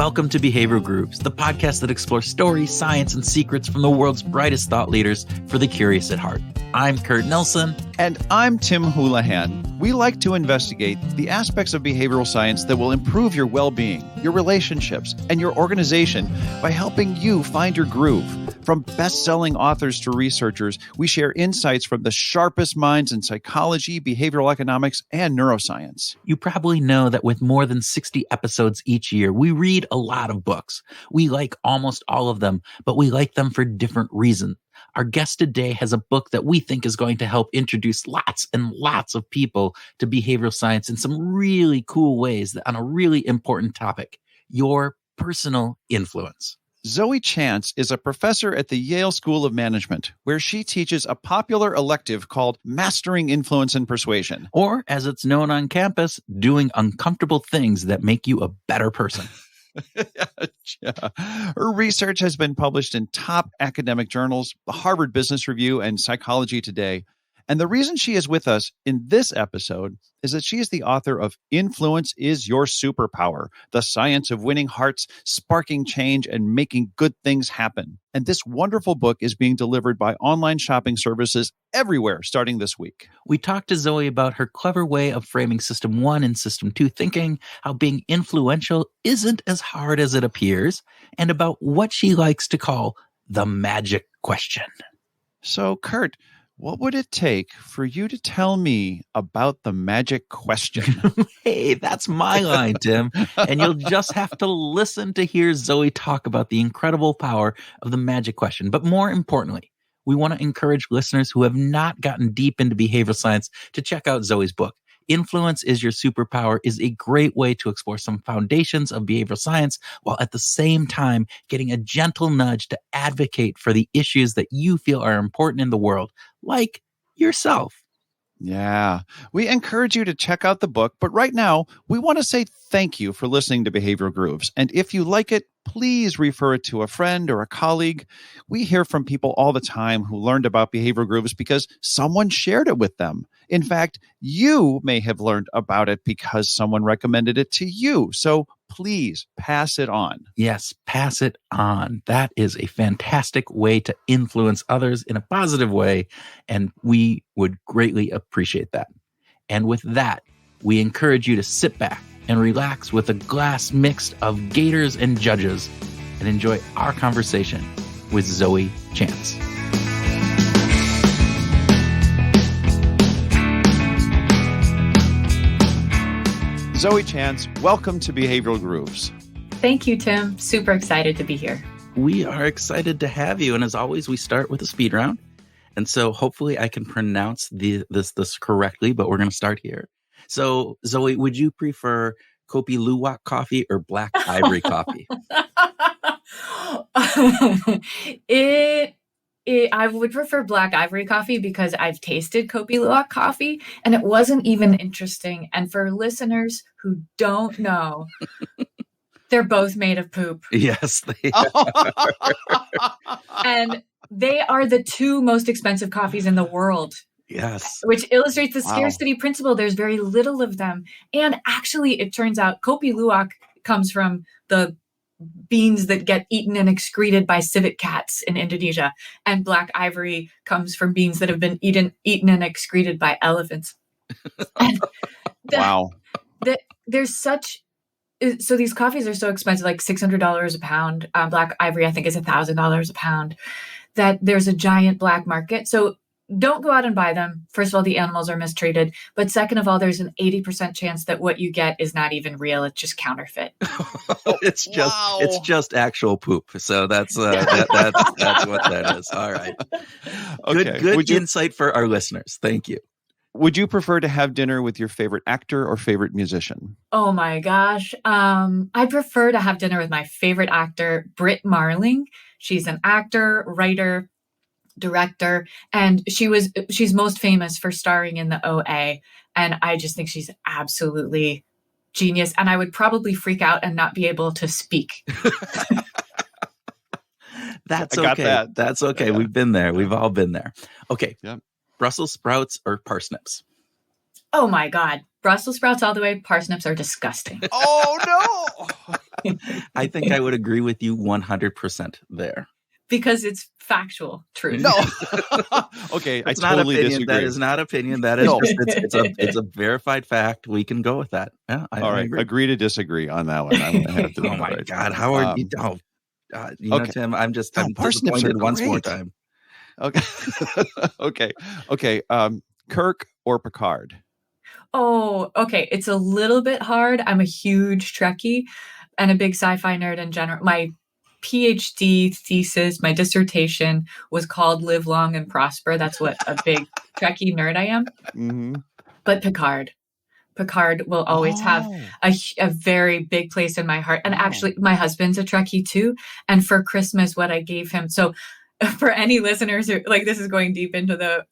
Welcome to Behavioral Grooves, the podcast that explores stories, science, and secrets from the world's brightest thought leaders for the curious at heart. I'm Kurt Nelson. And I'm Tim Houlihan. We like to investigate the aspects of behavioral science that will improve your well-being, your relationships, and your organization by helping you find your groove. From best-selling authors to researchers, we share insights from the sharpest minds in psychology, behavioral economics, and neuroscience. You probably know that with more than 60 episodes each year, we read a lot of books. We like almost all of them, but we like them for different reasons. Our guest today has a book that we think is going to help introduce lots and lots of people to behavioral science in some really cool ways on a really important topic, your personal influence. Zoe Chance is a professor at the Yale School of Management, where she teaches a popular elective called Mastering Influence and Persuasion. Or, as it's known on campus, doing uncomfortable things that make you a better person. Yeah. Her research has been published in top academic journals, the Harvard Business Review and Psychology Today. And the reason she is with us in this episode is that she is the author of Influence Is Your Superpower, the science of winning hearts, sparking change, and making good things happen. And this wonderful book is being delivered by online shopping services everywhere starting this week. We talked to Zoe about her clever way of framing System 1 and System 2 thinking, how being influential isn't as hard as it appears, and about what she likes to call the magic question. So, Kurt, what would it take for you to tell me about the magic question? Hey, that's my line, Tim. And you'll just have to listen to hear Zoe talk about the incredible power of the magic question. But more importantly, we want to encourage listeners who have not gotten deep into behavioral science to check out Zoe's book. Influence Is Your Superpower is a great way to explore some foundations of behavioral science while at the same time getting a gentle nudge to advocate for the issues that you feel are important in the world, like yourself. Yeah, we encourage you to check out the book, but right now we want to say thank you for listening to Behavioral Grooves. And if you like it, please refer it to a friend or a colleague. We hear from people all the time who learned about Behavioral Grooves because someone shared it with them. In fact, you may have learned about it because someone recommended it to you. So please pass it on. Yes, pass it on. That is a fantastic way to influence others in a positive way, and we would greatly appreciate that. And with that, we encourage you to sit back and relax with a glass mixed of Gators and Judges and enjoy our conversation with Zoe Chance. Zoe Chance, welcome to Behavioral Grooves. Thank you, Tim. Super excited to be here. We are excited to have you. And as always, we start with a speed round. And so hopefully I can pronounce this correctly, but we're going to start here. So Zoe, would you prefer Kopi Luwak coffee or black ivory coffee? I would prefer black ivory coffee because I've tasted Kopi Luwak coffee and it wasn't even interesting. And for listeners who don't know, they're both made of poop. Yes, they are. And they are the two most expensive coffees in the world. Yes. Which illustrates the scarcity principle. There's very little of them. And actually, it turns out Kopi Luwak comes from the beans that get eaten and excreted by civet cats in Indonesia. And black ivory comes from beans that have been eaten and excreted by elephants. And Wow. There's such... So these coffees are so expensive, like $600 a pound. Black ivory, I think, is $1,000 a pound. That there's a giant black market. So don't go out and buy them. First of all, the animals are mistreated. But second of all, there's an 80% chance that what you get is not even real. It's just counterfeit. It's just actual poop. So that's what that is. All right. Okay. Good insight for our listeners. Thank you. Would you prefer to have dinner with your favorite actor or favorite musician? Oh my gosh. I prefer to have dinner with my favorite actor, Britt Marling. She's an actor, writer, director, and she's most famous for starring in the OA. And I just think she's absolutely genius. And I would probably freak out and not be able to speak. That's I got okay. that. That's okay. Yeah. We've been there. We've all been there. Okay. Yep. Brussels sprouts or parsnips? Oh my God. Brussels sprouts all the way. Parsnips are disgusting. Oh, no. I think I would agree with you 100% there. Because it's factual truth. No. Okay, I It's not totally opinion. disagree. That is not opinion. That is No. just it's a verified fact. We can go with that. Yeah, All I right, agree to disagree on that one. I'm going to have to. Oh my God, how are you? Oh, you know, Okay. Tim, I'm parsnips disappointed are once more great. time. Okay. Okay. Kirk or Picard? Oh, okay. It's a little bit hard. I'm a huge Trekkie and a big sci-fi nerd in general. My PhD thesis, my dissertation was called Live Long and Prosper. That's what a big Trekkie nerd I am. Mm-hmm. But Picard will always have a very big place in my heart. And actually, my husband's a Trekkie too. And for Christmas, what I gave him. So for any listeners who like, this is going deep into the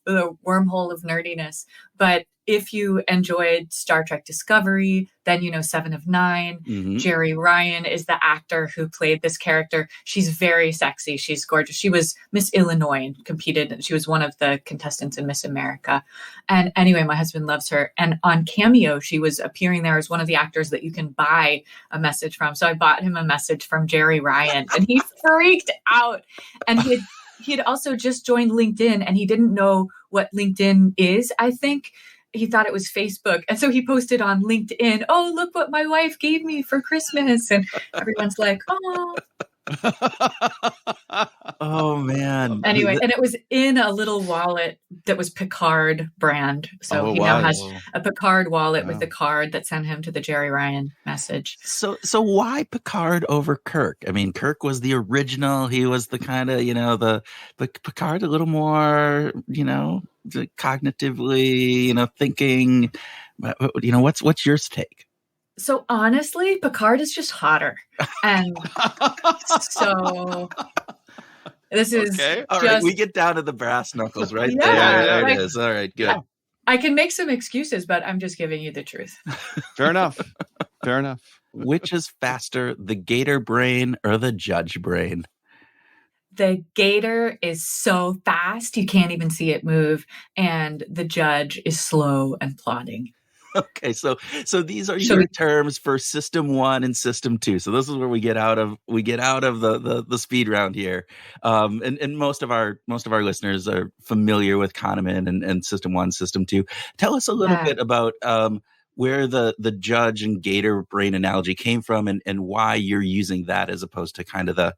wormhole of nerdiness, but if you enjoyed Star Trek Discovery, then you know 7 of 9. Mhm. Jerry Ryan is the actor who played this character. She's very sexy. She's gorgeous. She was Miss Illinois and competed. She was one of the contestants in Miss America. And anyway, my husband loves her. And on Cameo, she was appearing there as one of the actors that you can buy a message from. So I bought him a message from Jerry Ryan and he freaked out. And he had also just joined LinkedIn and he didn't know what LinkedIn is, I think. He thought it was Facebook. And so he posted on LinkedIn, oh, look what my wife gave me for Christmas. And everyone's like, oh. Oh, man. Anyway, and it was in a little wallet that was Picard brand. So he now has a Picard wallet with the card that sent him to the Jerry Ryan message. So why Picard over Kirk? I mean, Kirk was the original. He was the kind of, but Picard a little more, cognitively, thinking. What's your take? So honestly, Picard is just hotter. And so this is all right. We get down to the brass knuckles, right? Yeah, there it is. All right, good. Yeah. I can make some excuses, but I'm just giving you the truth. Fair enough. Fair enough. Which is faster, the Gator brain or the judge brain? The Gator is so fast, you can't even see it move. And the judge is slow and plodding. Okay, so these are your terms for System 1 and System 2. So this is where we get out of the speed round here. And most of our listeners are familiar with Kahneman and System 1, System 2. Tell us a little bit about where the judge and Gator brain analogy came from and why you're using that as opposed to kind of the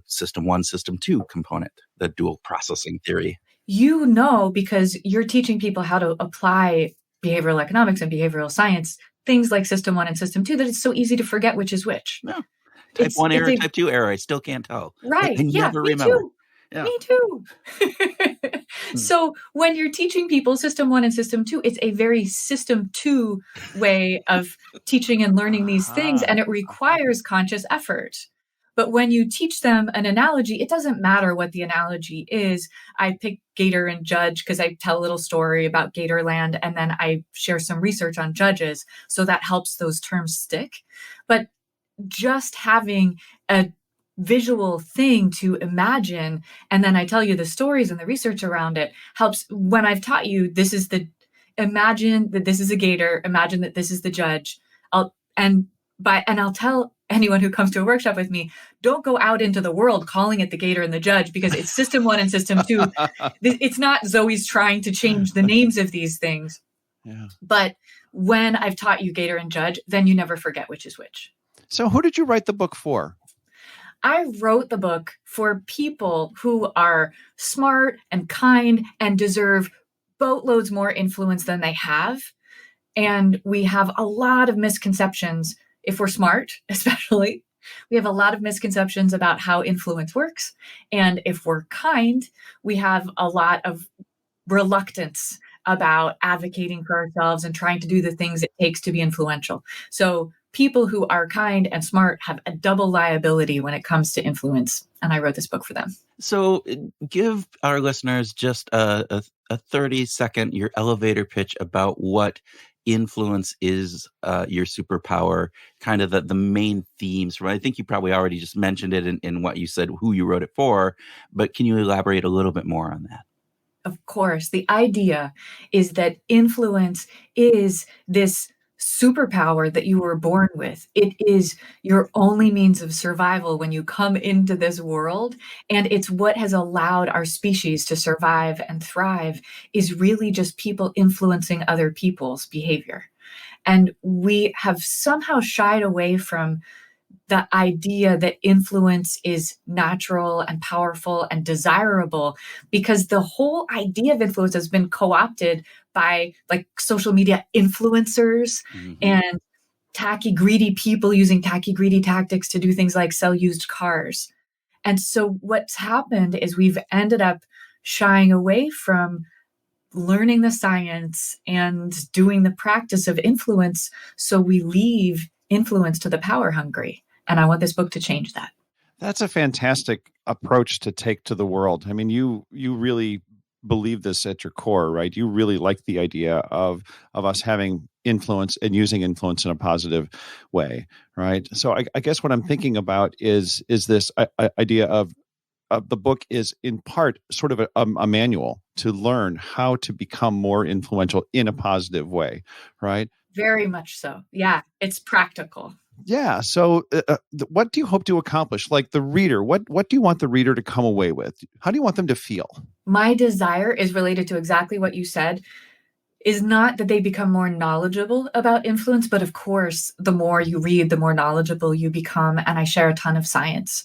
System 1, System 2 component, the dual processing theory. Because you're teaching people how to apply behavioral economics and behavioral science, things like System 1 and System 2, that it's so easy to forget which is which. No. Type 1 error, Type 2 error. I still can't tell. Right. I never remember. Too. Yeah. Me too. So when you're teaching people System 1 and System 2, it's a very System 2 way of teaching and learning these things, and it requires conscious effort. But when you teach them an analogy, it doesn't matter what the analogy is. I pick Gator and Judge because I tell a little story about Gatorland, and then I share some research on judges. So that helps those terms stick. But just having a visual thing to imagine, and then I tell you the stories and the research around it helps. When I've taught you, imagine that this is a Gator, imagine that this is the judge. I'll tell anyone who comes to a workshop with me, don't go out into the world calling it the Gator and the judge, because it's System 1 and System 2. It's not Zoe's trying to change the names of these things. Yeah. But when I've taught you Gator and judge, then you never forget which is which. So who did you write the book for? I wrote the book for people who are smart and kind and deserve boatloads more influence than they have. And we have a lot of misconceptions. If we're smart, especially, we have a lot of misconceptions about how influence works. And if we're kind, we have a lot of reluctance about advocating for ourselves and trying to do the things it takes to be influential. So people who are kind and smart have a double liability when it comes to influence. And I wrote this book for them. So give our listeners just a 30-second, your elevator pitch about what influence is your superpower, kind of the main themes. Right? I think you probably already just mentioned it in what you said, who you wrote it for, but can you elaborate a little bit more on that? Of course. The idea is that influence is this superpower that you were born with. It is your only means of survival when you come into this world. And it's what has allowed our species to survive and thrive, is really just people influencing other people's behavior. And we have somehow shied away from the idea that influence is natural and powerful and desirable, because the whole idea of influence has been co-opted by like social media influencers and tacky, greedy people using tacky, greedy tactics to do things like sell used cars. And so what's happened is we've ended up shying away from learning the science and doing the practice of influence. So we leave influence to the power hungry. And I want this book to change that. That's a fantastic approach to take to the world. I mean, you really believe this at your core, right? You really like the idea of us having influence and using influence in a positive way, right? So I guess what I'm thinking about is this idea of the book is in part sort of a manual to learn how to become more influential in a positive way, right? Very much so. Yeah, it's practical. Yeah. So what do you hope to accomplish? Like the reader, what do you want the reader to come away with? How do you want them to feel? My desire is related to exactly what you said, is not that they become more knowledgeable about influence, but of course, the more you read, the more knowledgeable you become. And I share a ton of science.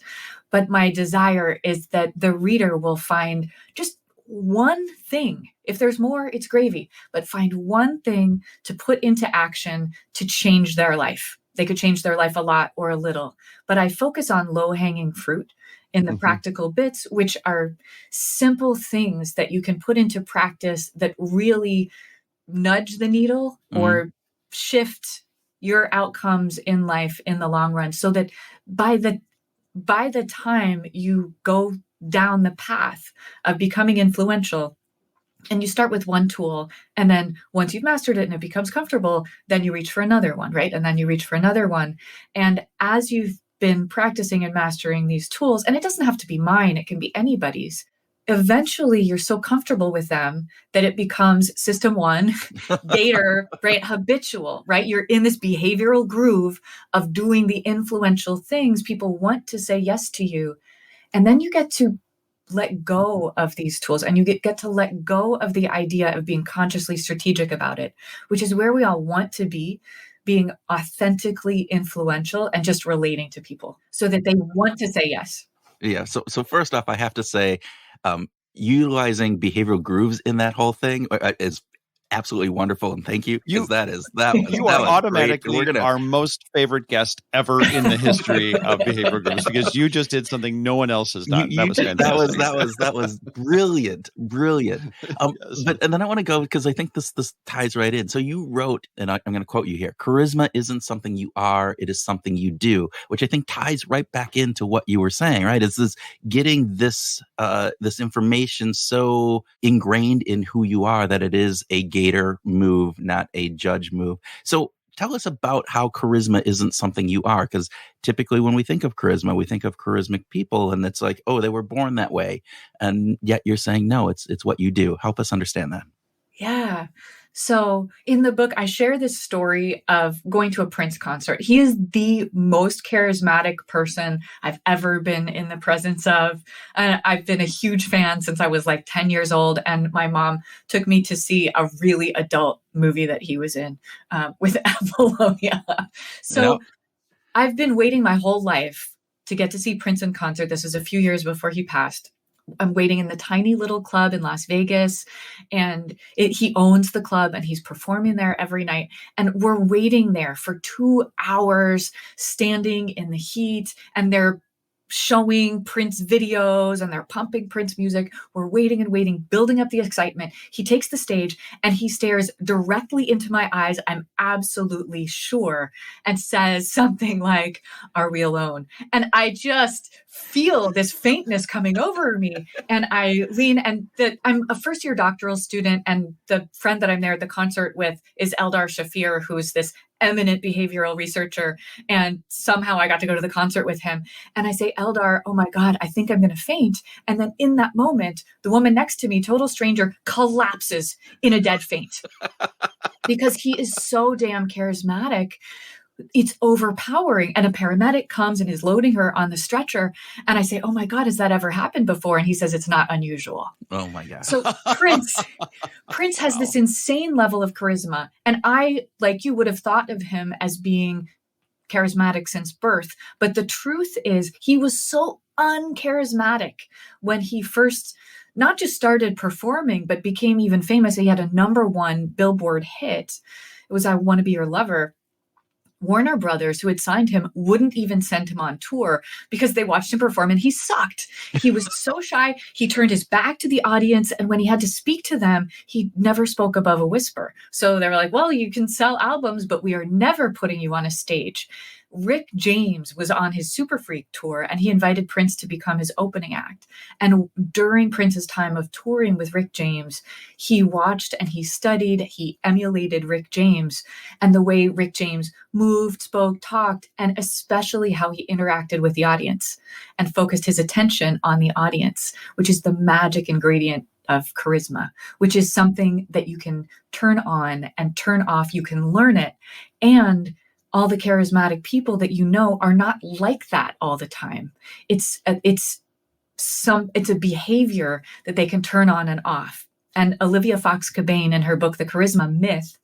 But my desire is that the reader will find just one thing. If there's more, it's gravy, but find one thing to put into action to change their life. They could change their life a lot or a little, but I focus on low-hanging fruit in the practical bits, which are simple things that you can put into practice that really nudge the needle or shift your outcomes in life in the long run, so that by the time you go down the path of becoming influential, and you start with one tool, and then once you've mastered it and it becomes comfortable, then you reach for another one, right? And then you reach for another one. And as you've been practicing and mastering these tools, and it doesn't have to be mine, it can be anybody's, eventually you're so comfortable with them that it becomes system one, Gator, right? Habitual, right? You're in this behavioral groove of doing the influential things. People want to say yes to you. And then you get to let go of these tools, and you get to let go of the idea of being consciously strategic about it, which is where we all want to be, being authentically influential and just relating to people so that they want to say yes. Yeah. So first off, I have to say, utilizing behavioral grooves in that whole thing is absolutely wonderful, and thank you. You are automatically our most favorite guest ever in the history of behavioral groups, because you just did something no one else has done. That was fantastic. That was brilliant. Yes. But and then I want to go, because I think this ties right in. So you wrote, and I'm going to quote you here: "Charisma isn't something you are; it is something you do," which I think ties right back into what you were saying. Right? It's this getting this information so ingrained in who you are that it is a Gator move, not a judge move. So tell us about how charisma isn't something you are, because typically when we think of charisma, we think of charismatic people, and it's like, oh, they were born that way. And yet you're saying, no, it's what you do. Help us understand that. Yeah. So in the book, I share this story of going to a Prince concert. He is the most charismatic person I've ever been in the presence of. I've been a huge fan since I was like 10 years old. And my mom took me to see a really adult movie that he was in with Apollonia. So I've been waiting my whole life to get to see Prince in concert. This is a few years before he passed. I'm waiting in the tiny little club in Las Vegas, and he owns the club and he's performing there every night. And we're waiting there for 2 hours, standing in the heat, and they're showing Prince videos and they're pumping Prince music. We're waiting and waiting, building up the excitement. He takes the stage and he stares directly into my eyes, I'm absolutely sure, and says something like, "Are we alone?" And I just feel this faintness coming over me. And I lean, and I'm a first-year doctoral student, and the friend that I'm there at the concert with is Eldar Shafir, who's this eminent behavioral researcher. And somehow I got to go to the concert with him. And I say, "Eldar, oh my God, I think I'm going to faint." And then in that moment, the woman next to me, total stranger, collapses in a dead faint. because he is so damn charismatic. It's overpowering. And a paramedic comes and is loading her on the stretcher. And I say, oh my God, has that ever happened before? And he says, it's not unusual. Oh my God. So Prince has this insane level of charisma. And I, like you, would have thought of him as being charismatic since birth. But the truth is he was so uncharismatic when he first not just started performing, but became even famous. He had a #1 Billboard hit. It was I Want to Be Your Lover. Warner Brothers, who had signed him, wouldn't even send him on tour because they watched him perform and he sucked. He was so shy. He turned his back to the audience. And when he had to speak to them, he never spoke above a whisper. So they were like, well, you can sell albums, but we are never putting you on a stage. Rick James was on his Super Freak tour and he invited Prince to become his opening act. And during Prince's time of touring with Rick James, he watched and he studied, he emulated Rick James and the way Rick James moved, spoke, talked, and especially how he interacted with the audience and focused his attention on the audience, which is the magic ingredient of charisma, which is something that you can turn on and turn off. You can learn it. And all the charismatic people that you know are not like that all the time. It's a behavior that they can turn on and off. And Olivia Fox Cabane in her book, The Charisma Myth,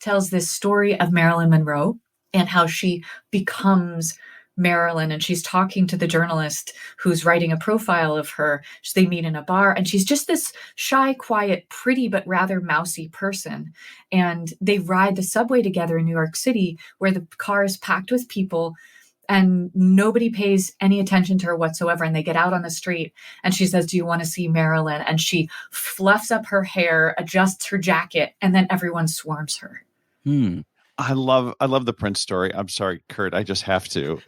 tells this story of Marilyn Monroe and how she becomes Marilyn, and she's talking to the journalist who's writing a profile of her. They meet in a bar and she's just this shy, quiet, pretty, but rather mousy person. And they ride the subway together in New York City where the car is packed with people and nobody pays any attention to her whatsoever. And they get out on the street and she says, do you want to see Marilyn? And she fluffs up her hair, adjusts her jacket, and then everyone swarms her. I love the Prince story. I'm sorry, Kurt. I just have to.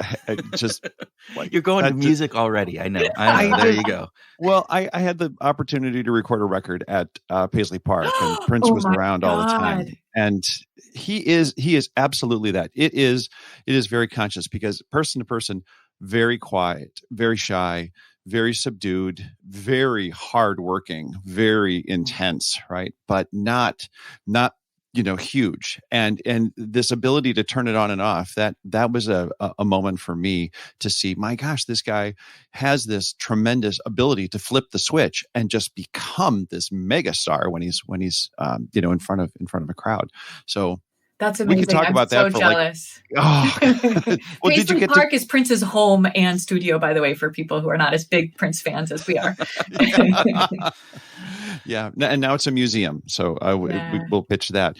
You're going to music already. I know. There you go. Well, I had the opportunity to record a record at Paisley Park, and Prince was around all the time. And he is absolutely that. It is very conscious because person to person, very quiet, very shy, very subdued, very hardworking, very intense, right? But not huge. And this ability to turn it on and off, that was a moment for me to see, my gosh, this guy has this tremendous ability to flip the switch and just become this mega star when he's in front of a crowd. So that's amazing. We could talk about that. So jealous. Well, Paisley Park is Prince's home and studio, by the way, for people who are not as big Prince fans as we are. Yeah, and now it's a museum, so we'll pitch that.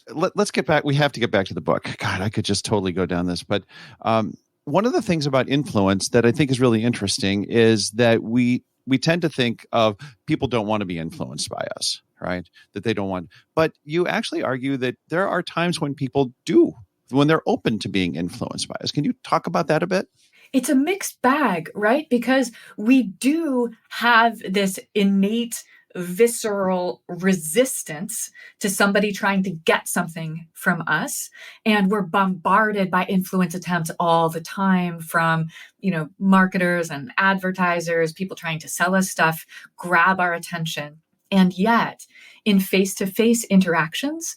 Let's get back. We have to get back to the book. God, I could just totally go down this. But one of the things about influence that I think is really interesting is that we tend to think of people don't want to be influenced by us, right? That they don't want. But you actually argue that there are times when people do, when they're open to being influenced by us. Can you talk about that a bit? It's a mixed bag, right? Because we do have this innate visceral resistance to somebody trying to get something from us. And we're bombarded by influence attempts all the time from, marketers and advertisers, people trying to sell us stuff, grab our attention. And yet in face-to-face interactions,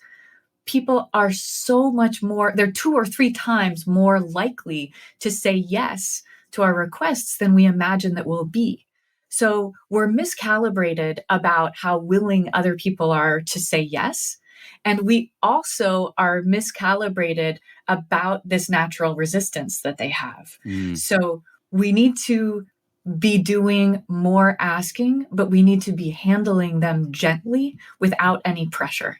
people are so much more, they're 2 or 3 times more likely to say yes to our requests than we imagine that we'll be. So we're miscalibrated about how willing other people are to say yes. And we also are miscalibrated about this natural resistance that they have. So we need to be doing more asking, but we need to be handling them gently without any pressure.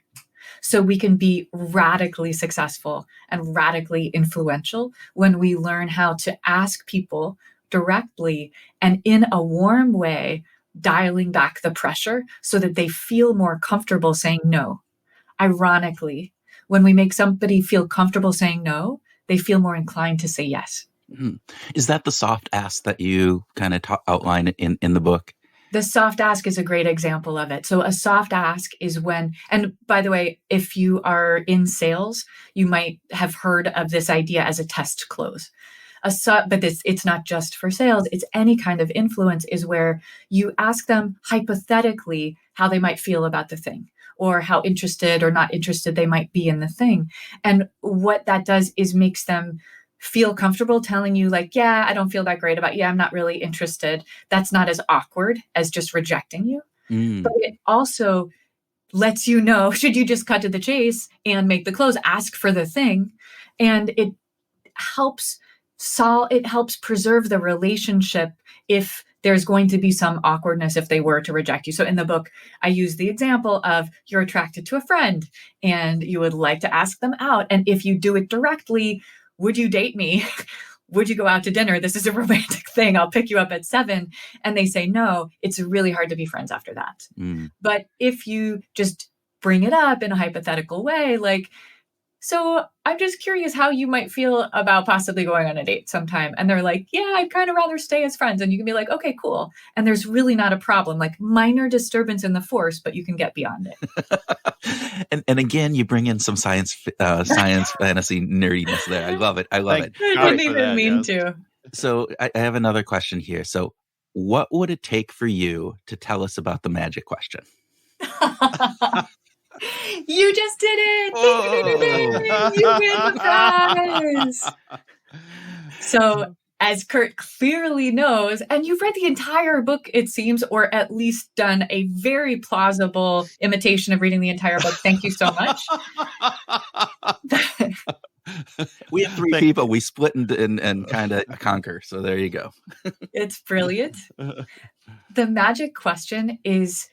So we can be radically successful and radically influential when we learn how to ask people directly and in a warm way, dialing back the pressure so that they feel more comfortable saying no. Ironically, when we make somebody feel comfortable saying no, they feel more inclined to say yes. Is that the soft ask that you kind of outline in the book? The soft ask is a great example of it. So a soft ask is when, and by the way, if you are in sales, you might have heard of this idea as a test close. But it's not just for sales. It's any kind of influence is where you ask them hypothetically how they might feel about the thing, or how interested or not interested they might be in the thing. And what that does is makes them feel comfortable telling you like, yeah, I don't feel that great about you. I'm not really interested. That's not as awkward as just rejecting you. But it also lets you know, should you just cut to the chase and make the close, ask for the thing. And it helps preserve the relationship if there's going to be some awkwardness if they were to reject you. So in the book, I use the example of you're attracted to a friend and you would like to ask them out. And if you do it directly, would you date me? Would you go out to dinner? This is a romantic thing. I'll pick you up at 7. And they say no. It's really hard to be friends after that. But if you just bring it up in a hypothetical way, like, so I'm just curious how you might feel about possibly going on a date sometime. And they're like, yeah, I'd kind of rather stay as friends. And you can be like, okay, cool. And there's really not a problem, like minor disturbance in the force, but you can get beyond it. and again, you bring in some science fantasy nerdiness there. I love it. I didn't even mean to. So I have another question here. So what would it take for you to tell us about the magic question? You just did it! You win the prize! So, as Kurt clearly knows, and you've read the entire book, it seems, or at least done a very plausible imitation of reading the entire book. Thank you so much. We have 3 people. We split and kind of conquer. So there you go. It's brilliant. The magic question is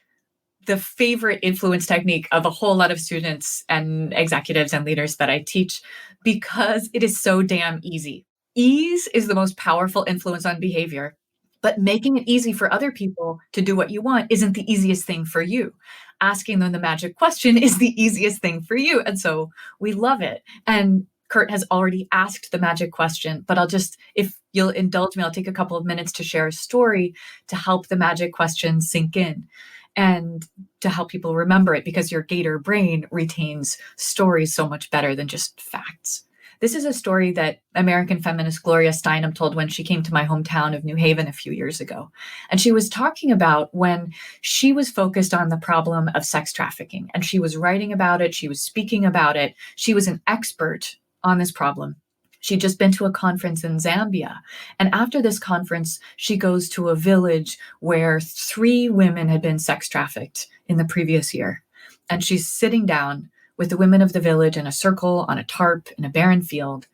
the favorite influence technique of a whole lot of students and executives and leaders that I teach because it is so damn easy. Ease is the most powerful influence on behavior, but making it easy for other people to do what you want isn't the easiest thing for you. Asking them the magic question is the easiest thing for you. And so we love it. And Kurt has already asked the magic question, but if you'll indulge me, I'll take a couple of minutes to share a story to help the magic question sink in. And to help people remember it, because your Gator brain retains stories so much better than just facts. This is a story that American feminist Gloria Steinem told when she came to my hometown of New Haven a few years ago. And she was talking about when she was focused on the problem of sex trafficking. And she was writing about it. She was speaking about it. She was an expert on this problem. She'd just been to a conference in Zambia. And after this conference, she goes to a village where 3 women had been sex trafficked in the previous year. And she's sitting down with the women of the village in a circle on a tarp in a barren field.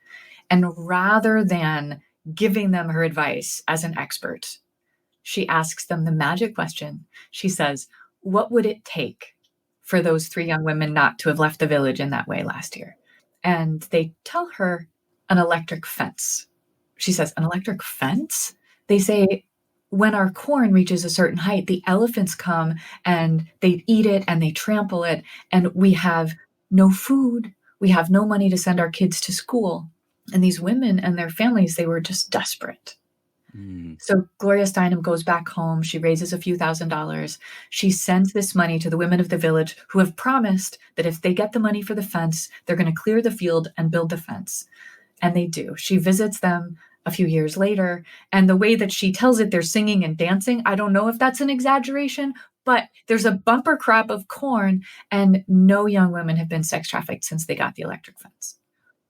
And rather than giving them her advice as an expert, she asks them the magic question. She says, what would it take for those 3 young women not to have left the village in that way last year? And they tell her, an electric fence. She says, an electric fence? They say, when our corn reaches a certain height, the elephants come and they eat it and they trample it. And we have no food. We have no money to send our kids to school. And these women and their families, they were just desperate. So Gloria Steinem goes back home. She raises a few $1,000s. She sends this money to the women of the village who have promised that if they get the money for the fence, they're going to clear the field and build the fence. And they do. She visits them a few years later. And the way that she tells it, they're singing and dancing. I don't know if that's an exaggeration, but there's a bumper crop of corn and no young women have been sex trafficked since they got the electric fence.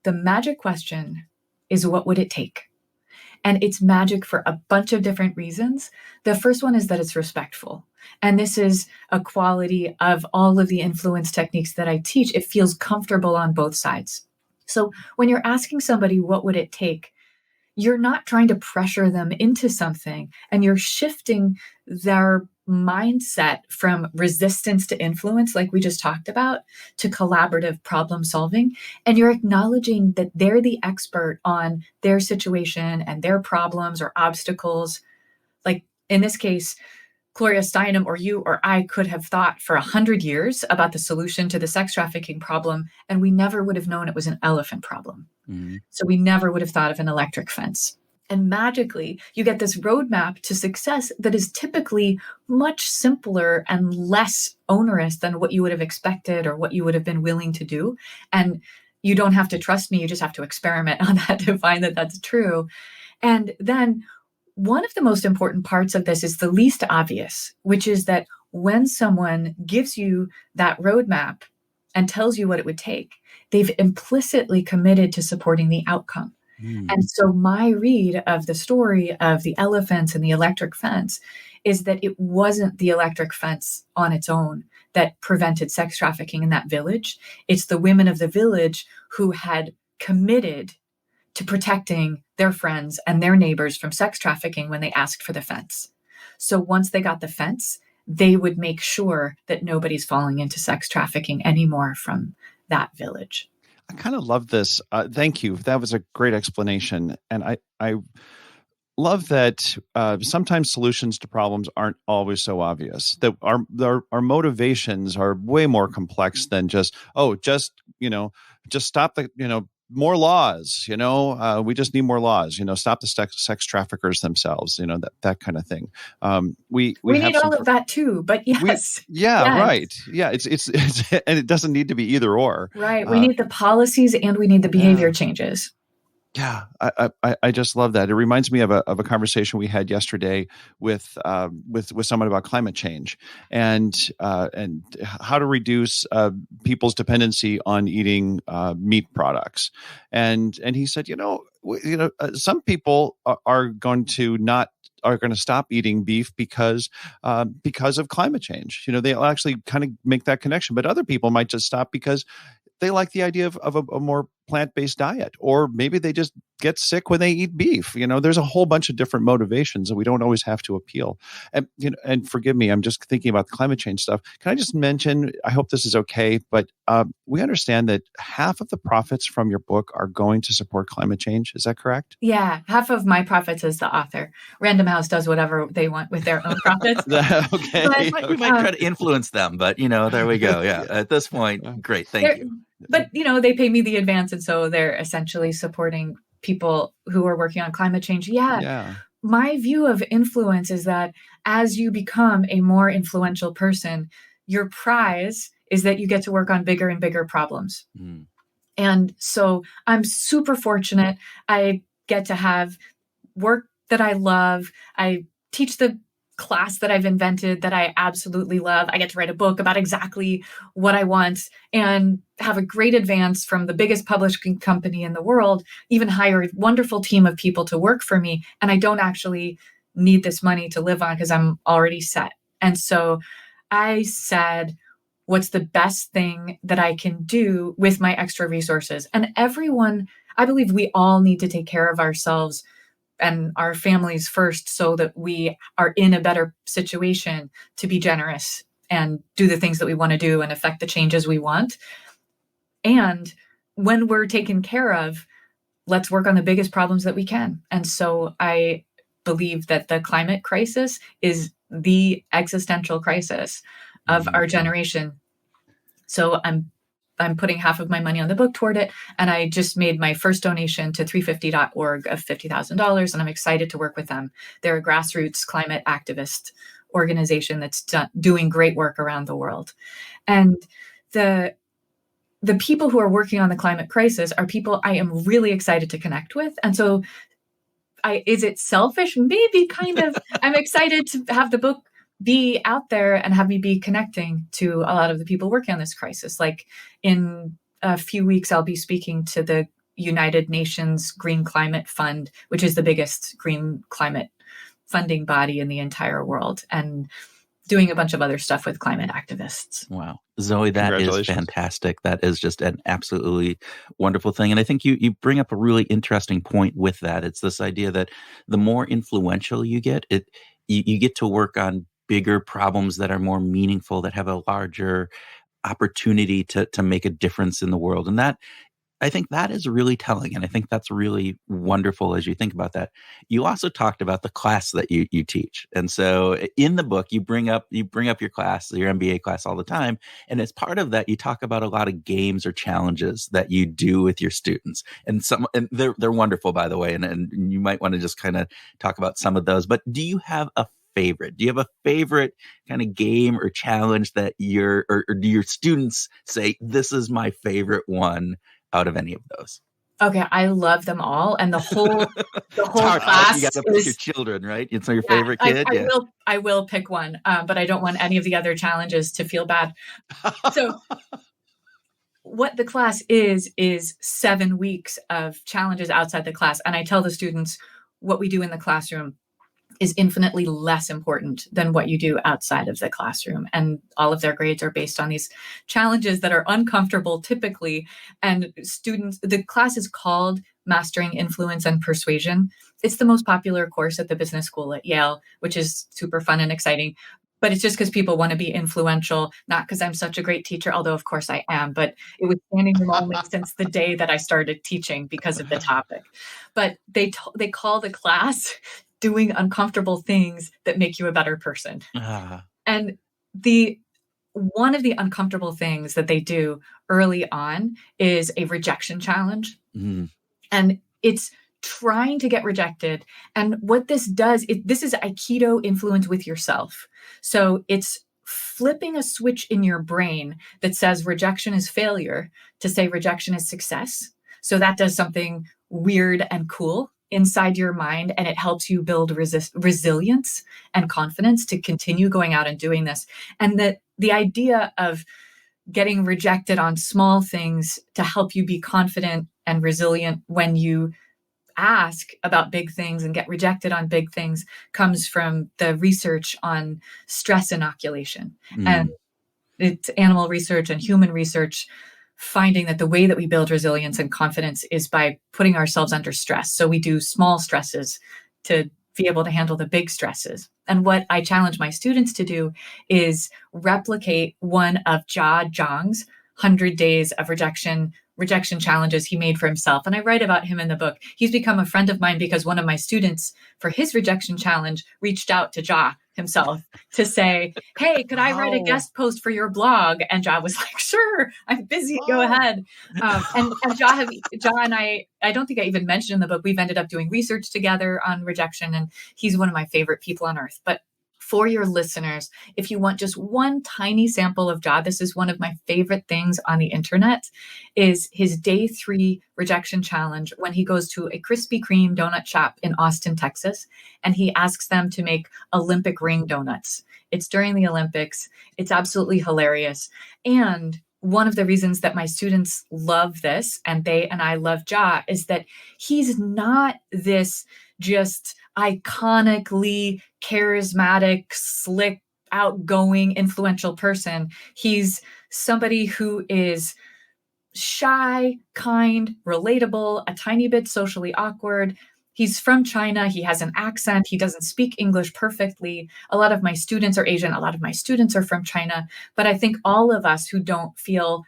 The magic question is, what would it take? And it's magic for a bunch of different reasons. The first one is that it's respectful. And this is a quality of all of the influence techniques that I teach. It feels comfortable on both sides. So when you're asking somebody, what would it take? You're not trying to pressure them into something, and you're shifting their mindset from resistance to influence, like we just talked about, to collaborative problem solving. And you're acknowledging that they're the expert on their situation and their problems or obstacles. Like in this case, Gloria Steinem or you or I could have thought for 100 years about the solution to the sex trafficking problem, and we never would have known it was an elephant problem. So we never would have thought of an electric fence. And magically, you get this roadmap to success that is typically much simpler and less onerous than what you would have expected or what you would have been willing to do. And you don't have to trust me. You just have to experiment on that to find that that's true. And then one of the most important parts of this is the least obvious, which is that when someone gives you that roadmap and tells you what it would take, they've implicitly committed to supporting the outcome. And so my read of the story of the elephants and the electric fence is that it wasn't the electric fence on its own that prevented sex trafficking in that village. It's the women of the village who had committed to protecting their friends and their neighbors from sex trafficking when they asked for the fence. So once they got the fence, they would make sure that nobody's falling into sex trafficking anymore from that village. I kind of love this. Thank you. That was a great explanation. And I love that sometimes solutions to problems aren't always so obvious. That our motivations are way more complex than just stop the, more laws, we just need more laws, stop the sex traffickers themselves, that kind of thing. We need all of that too, but yes. Yes. Right. Yeah. It's and it doesn't need to be either or. Right. We need the policies and we need the behavior changes. Yeah, I just love that. It reminds me of a conversation we had yesterday with someone about climate change and how to reduce people's dependency on eating meat products. And he said, some people are going to stop eating beef because of climate change. They'll actually kind of make that connection, but other people might just stop because they like the idea of a more plant-based diet, or maybe they just get sick when they eat beef. There's a whole bunch of different motivations that we don't always have to appeal. And, and forgive me, I'm just thinking about the climate change stuff. Can I just mention, I hope this is okay, but we understand that half of the profits from your book are going to support climate change. Is that correct? Yeah. Half of my profits as the author. Random House does whatever they want with their own profits. Okay. We might try to influence them, but there we go. Yeah. At this point, great. Thank you. But, they pay me the advance. And so they're essentially supporting people who are working on climate change. Yeah. My view of influence is that as you become a more influential person, your prize is that you get to work on bigger and bigger problems. And so I'm super fortunate. I get to have work that I love. I teach the class that I've invented that I absolutely love. I get to write a book about exactly what I want and have a great advance from the biggest publishing company in the world, even hire a wonderful team of people to work for me. And I don't actually need this money to live on because I'm already set. And so I said, what's the best thing that I can do with my extra resources? And everyone, I believe we all need to take care of ourselves and our families first so that we are in a better situation to be generous and do the things that we want to do and affect the changes we want. And when we're taken care of, let's work on the biggest problems that we can. And so I believe that the climate crisis is the existential crisis of our generation. So I'm putting half of my money on the book toward it. And I just made my first donation to 350.org of $50,000. And I'm excited to work with them. They're a grassroots climate activist organization that's doing great work around the world. And the people who are working on the climate crisis are people I am really excited to connect with. And so is it selfish? Maybe kind of. I'm excited to have the book be out there and have me be connecting to a lot of the people working on this crisis. Like in a few weeks, I'll be speaking to the United Nations Green Climate Fund, which is the biggest green climate funding body in the entire world, and doing a bunch of other stuff with climate activists. Wow. Zoe, that is fantastic. That is just an absolutely wonderful thing. And I think you bring up a really interesting point with that. It's this idea that the more influential you get, you get to work on bigger problems that are more meaningful, that have a larger opportunity to make a difference in the world. And that, I think that is really telling. And I think that's really wonderful as you think about that. You also talked about the class that you teach. And so in the book, you bring up your class, your MBA class all the time. And as part of that, you talk about a lot of games or challenges that you do with your students. And they're wonderful, by the way. And you might want to just kind of talk about some of those. But do you have a favorite? Do you have a favorite kind of game or challenge that or do your students say, this is my favorite one out of any of those? Okay, I love them all, and the whole Hard. class You got to pick your is. children, right? It's your Yeah, favorite kid. Yeah. I will pick one, but I don't want any of the other challenges to feel bad. So what the class is 7 weeks of challenges outside the class, and I tell the students what we do in the classroom is infinitely less important than what you do outside of the classroom. And all of their grades are based on these challenges that are uncomfortable typically. And the class is called Mastering Influence and Persuasion. It's the most popular course at the business school at Yale, which is super fun and exciting. But it's just because people want to be influential, not because I'm such a great teacher, although of course I am, but it was standing room only since the day that I started teaching because of the topic. But they call the class doing uncomfortable things that make you a better person. And one of the uncomfortable things that they do early on is a rejection challenge. And it's trying to get rejected. And what this does, this is Aikido influence with yourself. So it's flipping a switch in your brain that says rejection is failure to say rejection is success. So that does something weird and cool inside your mind, and it helps you build resilience and confidence to continue going out and doing this. And that the idea of getting rejected on small things to help you be confident and resilient when you ask about big things and get rejected on big things comes from the research on stress inoculation. And it's animal research and human research finding that the way that we build resilience and confidence is by putting ourselves under stress. So we do small stresses to be able to handle the big stresses. And what I challenge my students to do is replicate one of Jia Zhang's 100 days of rejection challenges he made for himself. And I write about him in the book. He's become a friend of mine because one of my students for his rejection challenge reached out to Jia himself to say, hey, could I write a guest post for your blog? And Jia was like, sure, I'm busy, go ahead. And Jia and I don't think I even mentioned in the book, we've ended up doing research together on rejection, and he's one of my favorite people on earth. But for your listeners, if you want just one tiny sample of Jia, this is one of my favorite things on the internet, is his day 3 rejection challenge when he goes to a Krispy Kreme donut shop in Austin, Texas, and he asks them to make Olympic ring donuts. It's during the Olympics. It's absolutely hilarious. And one of the reasons that my students love this, and I love Jia, is that he's not this just iconically charismatic, slick, outgoing, influential person. He's somebody who is shy, kind, relatable, a tiny bit socially awkward. He's from China. He has an accent. He doesn't speak English perfectly. A lot of my students are Asian. A lot of my students are from China. But I think all of us who don't feel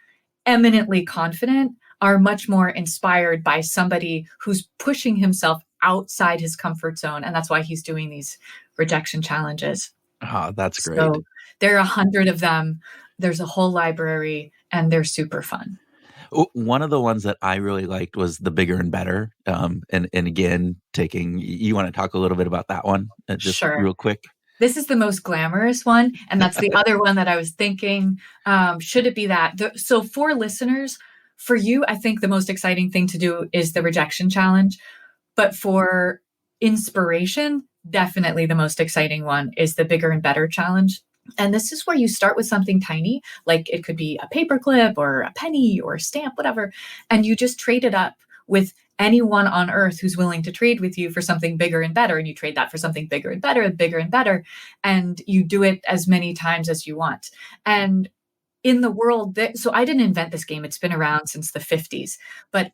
eminently confident are much more inspired by somebody who's pushing himself outside his comfort zone. And that's why he's doing these rejection challenges. Oh, that's great. So there are 100 of them. There's a whole library, and they're super fun. One of the ones that I really liked was the bigger and better. And again, you want to talk a little bit about that one just Sure. real quick? This is the most glamorous one. And that's the other one that I was thinking, should it be that? So for listeners, for you, I think the most exciting thing to do is the rejection challenge. But for inspiration, definitely the most exciting one is the bigger and better challenge. And this is where you start with something tiny, like it could be a paperclip or a penny or a stamp, whatever. And you just trade it up with anyone on earth who's willing to trade with you for something bigger and better. And you trade that for something bigger and better and bigger and better. And you do it as many times as you want. And in the world so I didn't invent this game. It's been around since the 50s, but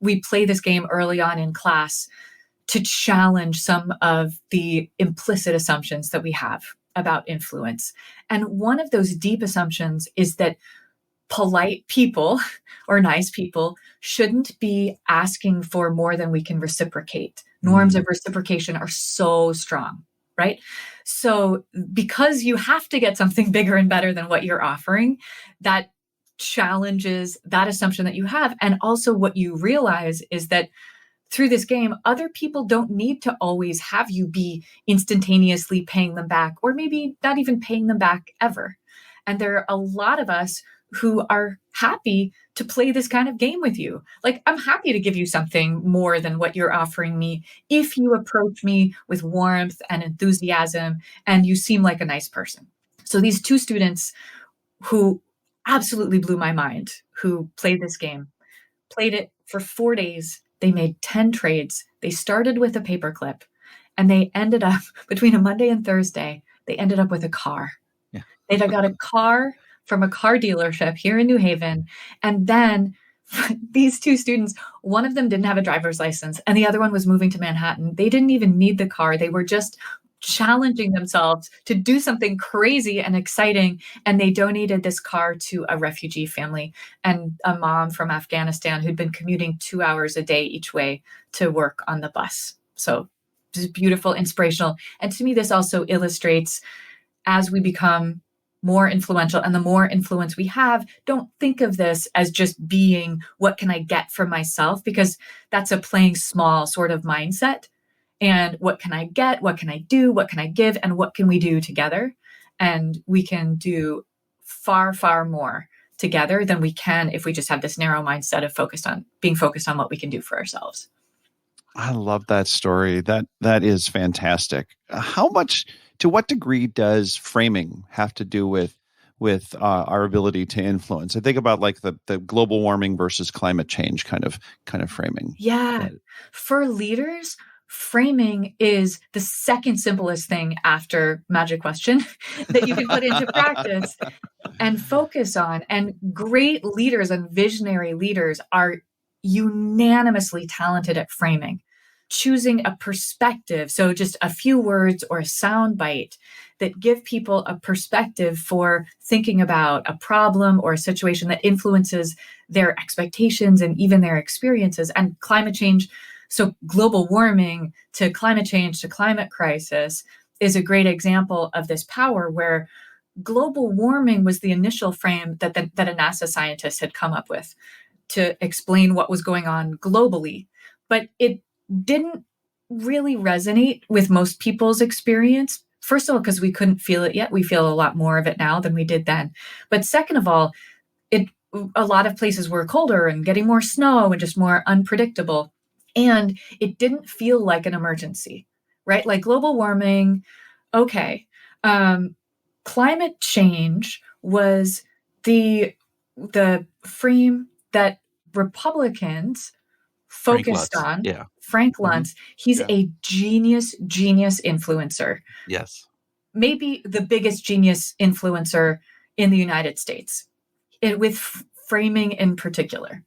we play this game early on in class to challenge some of the implicit assumptions that we have about influence. And one of those deep assumptions is that polite people or nice people shouldn't be asking for more than we can reciprocate. Norms of reciprocation are so strong, right? So because you have to get something bigger and better than what you're offering, that challenges that assumption that you have. And also what you realize is that through this game, other people don't need to always have you be instantaneously paying them back, or maybe not even paying them back ever. And there are a lot of us who are happy to play this kind of game with you. Like, I'm happy to give you something more than what you're offering me if you approach me with warmth and enthusiasm and you seem like a nice person. So these two students who absolutely blew my mind, who played this game, played it for 4 days. They made 10 trades. They started with a paperclip and they ended up between a Monday and Thursday, they ended up with a car. Yeah. They got a car from a car dealership here in New Haven. And then these two students, one of them didn't have a driver's license and the other one was moving to Manhattan. They didn't even need the car. They were just challenging themselves to do something crazy and exciting. And they donated this car to a refugee family and a mom from Afghanistan who'd been commuting 2 hours a day each way to work on the bus. So just beautiful, inspirational. And to me, this also illustrates, as we become more influential and the more influence we have, don't think of this as just being, what can I get from myself? Because that's a playing small sort of mindset. And what can I get? What can I do? What can I give? And what can we do together? And we can do far, far more together than we can if we just have this narrow mindset of being focused on what we can do for ourselves. I love that story. That is fantastic. To what degree does framing have to do with our ability to influence? I think about like the global warming versus climate change kind of framing. Yeah. For leaders, framing is the second simplest thing after magic question that you can put into practice and focus on. And great leaders and visionary leaders are unanimously talented at framing, choosing a perspective. So just a few words or a sound bite that give people a perspective for thinking about a problem or a situation that influences their expectations and even their experiences. And climate change, so global warming to climate change to climate crisis, is a great example of this power, where global warming was the initial frame that a NASA scientist had come up with to explain what was going on globally. But it didn't really resonate with most people's experience. First of all, because we couldn't feel it yet. We feel a lot more of it now than we did then. But second of all, a lot of places were colder and getting more snow and just more unpredictable. And it didn't feel like an emergency, right? Like global warming, okay. Climate change was the frame that Republicans focused on. Yeah. Frank Luntz, he's Yeah. a genius influencer. Yes. Maybe the biggest genius influencer in the United States, with framing in particular.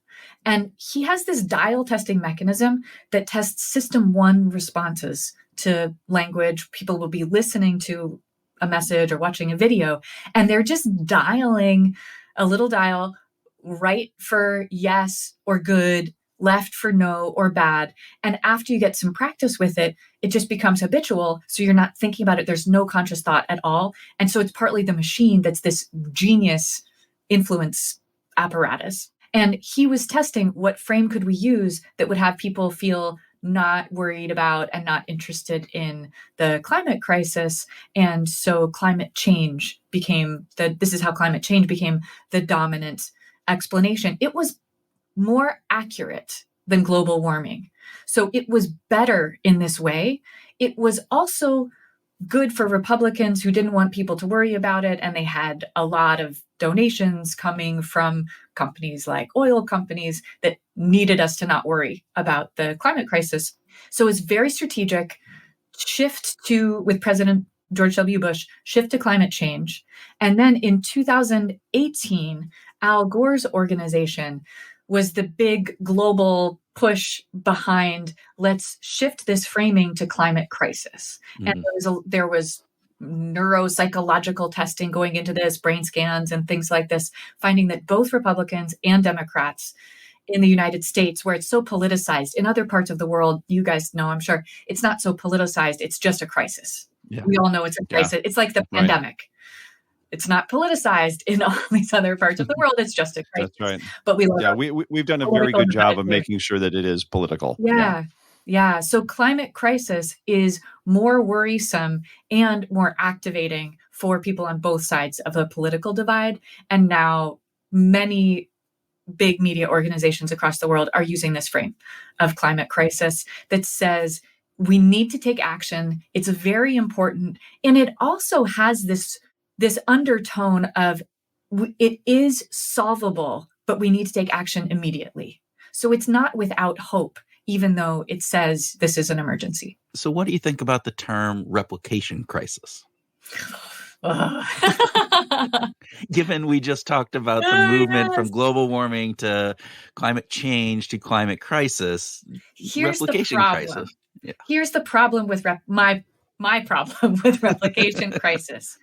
And he has this dial testing mechanism that tests system one responses to language. People will be listening to a message or watching a video, and they're just dialing a little dial, right for yes or good, left for no or bad. And after you get some practice with it, it just becomes habitual. So you're not thinking about it. There's no conscious thought at all. And so it's partly the machine that's this genius influence apparatus. And he was testing what frame could we use that would have people feel not worried about and not interested in the climate crisis. And so climate change this is how climate change became the dominant explanation. It was more accurate than global warming. So it was better in this way. It was also good for Republicans who didn't want people to worry about it. And they had a lot of donations coming from companies like oil companies that needed us to not worry about the climate crisis. So it's very strategic. With President George W. Bush, shift to climate change. And then in 2018, Al Gore's organization was the big global push behind, let's shift this framing to climate crisis. Mm-hmm. And there was neuropsychological testing going into this, brain scans and things like this, finding that both Republicans and Democrats in the United States, where it's so politicized, in other parts of the world, you guys know, I'm sure, it's not so politicized. It's just a crisis. Yeah. We all know it's a crisis. Yeah. It's like the pandemic. It's not politicized in all these other parts of the world. It's just a crisis. That's right. But we've done a very good job of making sure that it is political. Yeah. So climate crisis is more worrisome and more activating for people on both sides of the political divide. And now many big media organizations across the world are using this frame of climate crisis that says we need to take action. It's very important. And it also has this undertone of it is solvable, but we need to take action immediately. So it's not without hope, even though it says this is an emergency. So what do you think about the term replication crisis? Given we just talked about the movement from global warming to climate change to climate crisis, here's replication the problem. crisis. Yeah. Here's the problem with my problem with replication crisis.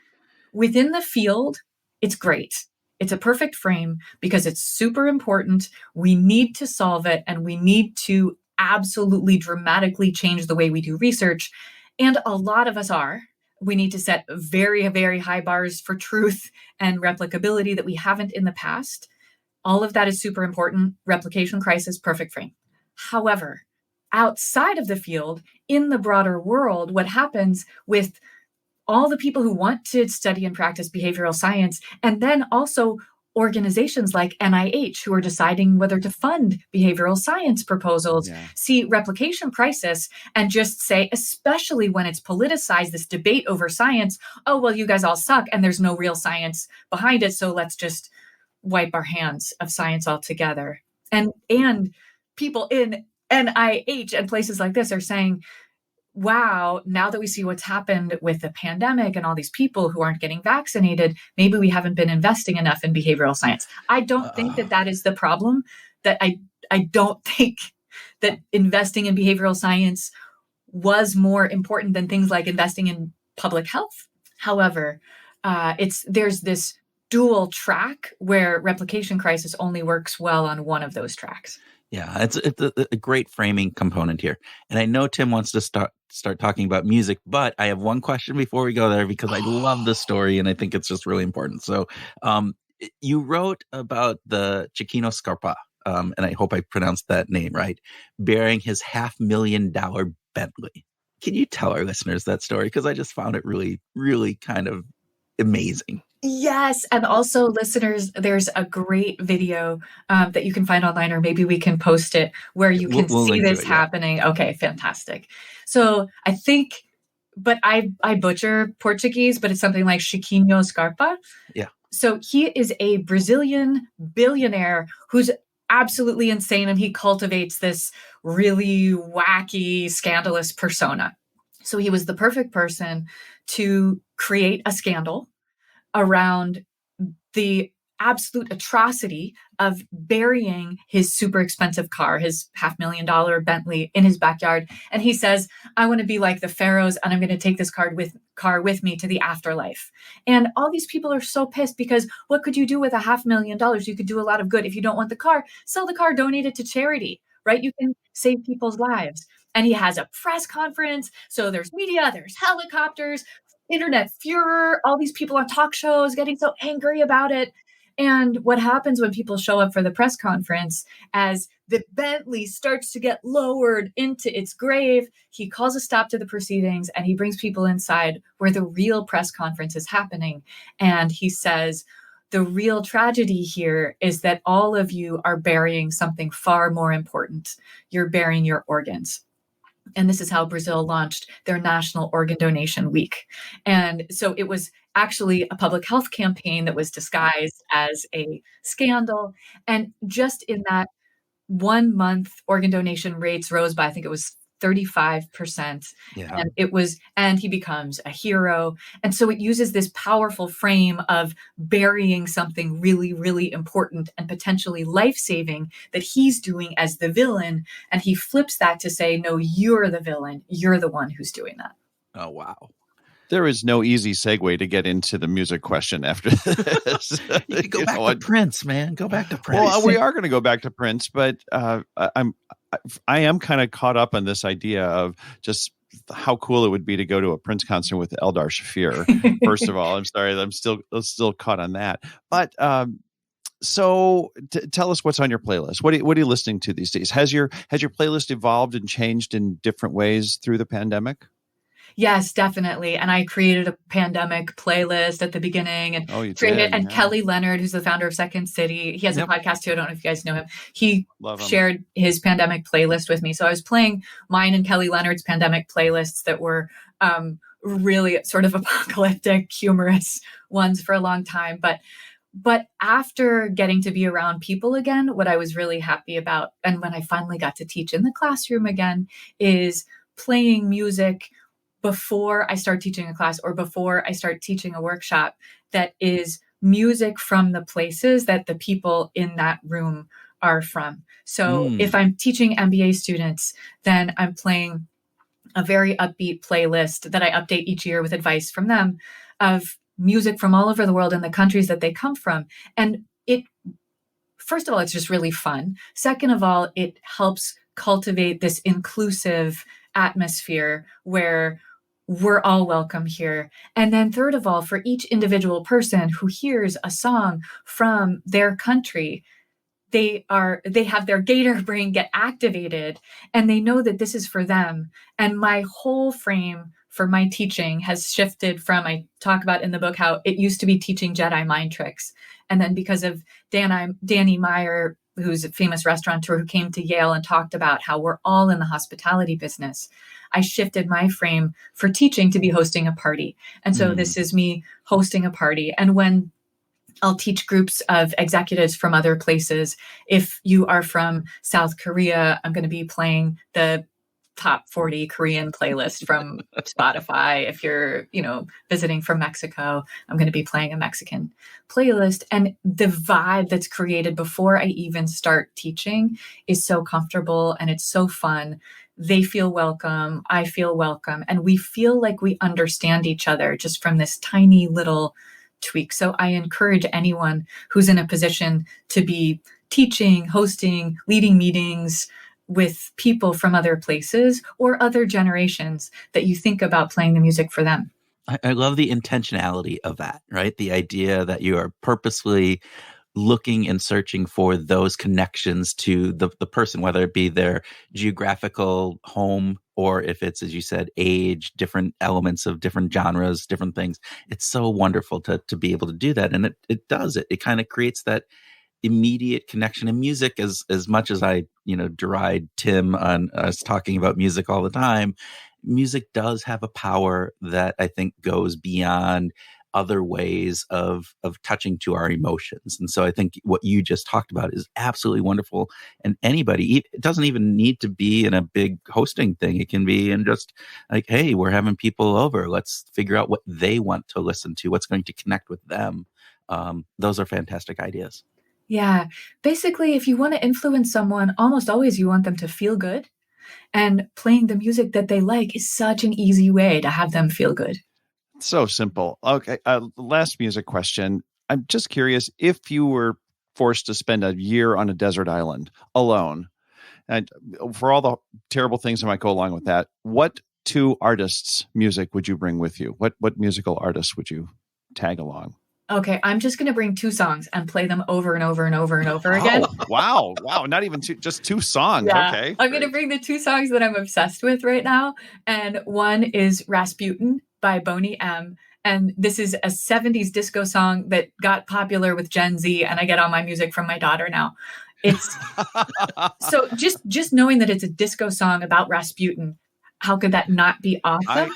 Within the field, it's great. It's a perfect frame because it's super important. We need to solve it, and we need to absolutely dramatically change the way we do research. And a lot of us are. We need to set very, very high bars for truth and replicability that we haven't in the past. All of that is super important. Replication crisis, perfect frame. However, outside of the field, in the broader world, what happens with all the people who want to study and practice behavioral science, and then also organizations like NIH who are deciding whether to fund behavioral science proposals, see replication crisis and just say, especially when it's politicized, this debate over science, oh, well, you guys all suck and there's no real science behind it, so let's just wipe our hands of science altogether. And people in NIH and places like this are saying, wow, now that we see what's happened with the pandemic and all these people who aren't getting vaccinated, maybe we haven't been investing enough in behavioral science. I don't think that is the problem. That I don't think that investing in behavioral science was more important than things like investing in public health. However, there's this dual track where replication crisis only works well on one of those tracks. Yeah, it's a great framing component here. And I know Tim wants to start talking about music, but I have one question before we go there because I love the story and I think it's just really important. So you wrote about the Chiquino Scarpa, and I hope I pronounced that name right, bearing his $500,000 Bentley. Can you tell our listeners that story? Because I just found it really, really kind of amazing. Yes. And also, listeners, there's a great video that you can find online, or maybe we can post it where you can see this happening. Yeah. Okay, fantastic. So I think, but I butcher Portuguese, but it's something like Chiquinho Scarpa. Yeah. So he is a Brazilian billionaire who's absolutely insane, and he cultivates this really wacky, scandalous persona. So he was the perfect person to create a scandal around the absolute atrocity of burying his super expensive car, his $500,000 Bentley, in his backyard. And he says, I want to be like the pharaohs, and I'm going to take this car with me to the afterlife. And all these people are so pissed because what could you do with $500,000? You could do a lot of good. If you don't want the car, sell the car, donate it to charity, right? You can save people's lives. And he has a press conference. So there's media, there's helicopters, internet furor, all these people on talk shows getting so angry about it. And what happens when people show up for the press conference, as the Bentley starts to get lowered into its grave, he calls a stop to the proceedings and he brings people inside where the real press conference is happening. And he says, the real tragedy here is that all of you are burying something far more important. You're burying your organs. And this is how Brazil launched their National Organ Donation Week. And so it was actually a public health campaign that was disguised as a scandal. And just in that 1 month, organ donation rates rose by, I think it was 35%. Yeah. And he becomes a hero. And so it uses this powerful frame of burying something really, really important and potentially life-saving that he's doing as the villain. And he flips that to say, no, you're the villain. You're the one who's doing that. Oh, wow. There is no easy segue to get into the music question after this. You go back to Prince, man. Go back to Prince. Well, we are going to go back to Prince, but I am kind of caught up on this idea of just how cool it would be to go to a Prince concert with Eldar Shafir. First of all, I'm sorry, I'm still caught on that. But so tell us what's on your playlist. What are you listening to these days? Has your playlist evolved and changed in different ways through the pandemic? Yes, definitely. And I created a pandemic playlist at the beginning and Oh, you created, did. and Yeah. Kelly Leonard, who's the founder of Second City, he has Yep. a podcast too. I don't know if you guys know him. He Love him. shared his pandemic playlist with me. So I was playing mine and Kelly Leonard's pandemic playlists that were really sort of apocalyptic, humorous ones for a long time. But after getting to be around people again, what I was really happy about, and when I finally got to teach in the classroom again, is playing music before I start teaching a class or before I start teaching a workshop that is music from the places that the people in that room are from. So if I'm teaching MBA students, then I'm playing a very upbeat playlist that I update each year with advice from them of music from all over the world and the countries that they come from. And it, first of all, it's just really fun. Second of all, it helps cultivate this inclusive atmosphere where we're all welcome here. And then third of all, for each individual person who hears a song from their country, they have their Gator brain get activated and they know that this is for them. And my whole frame for my teaching has shifted from, I talk about in the book how it used to be teaching Jedi mind tricks. And then because of Danny Meyer, who's a famous restaurateur who came to Yale and talked about how we're all in the hospitality business, I shifted my frame for teaching to be hosting a party. And so this is me hosting a party. And when I'll teach groups of executives from other places, if you are from South Korea, I'm going to be playing the top 40 Korean playlist from Spotify. If you're, visiting from Mexico, I'm going to be playing a Mexican playlist. And the vibe that's created before I even start teaching is so comfortable and it's so fun. They feel welcome. I feel welcome. And we feel like we understand each other just from this tiny little tweak. So I encourage anyone who's in a position to be teaching, hosting, leading meetings with people from other places or other generations that you think about playing the music for them. I love the intentionality of that, right? The idea that you are purposefully looking and searching for those connections to the person, whether it be their geographical home or if it's, as you said, age, different elements of different genres, different things. It's so wonderful to be able to do that. And it does it. It kind of creates that immediate connection. And music, as much as I, deride Tim on us talking about music all the time, music does have a power that I think goes beyond other ways of touching to our emotions. And so I think what you just talked about is absolutely wonderful. And anybody, it doesn't even need to be in a big hosting thing. It can be in just like, hey, we're having people over. Let's figure out what they want to listen to, what's going to connect with them. Those are fantastic ideas. Yeah. Basically, if you want to influence someone, almost always you want them to feel good. And playing the music that they like is such an easy way to have them feel good. So simple. Okay. Last music question. I'm just curious, if you were forced to spend a year on a desert island alone, and for all the terrible things that might go along with that, what two artists' music would you bring with you? What musical artists would you tag along? Okay, I'm just going to bring two songs and play them over and over and over and over again. Wow. Not even two, just two songs. Yeah. Okay. I'm going to bring the two songs that I'm obsessed with right now. And one is Rasputin by Boney M. And this is a 70s disco song that got popular with Gen Z. And I get all my music from my daughter now. It's so just knowing that it's a disco song about Rasputin, how could that not be awesome?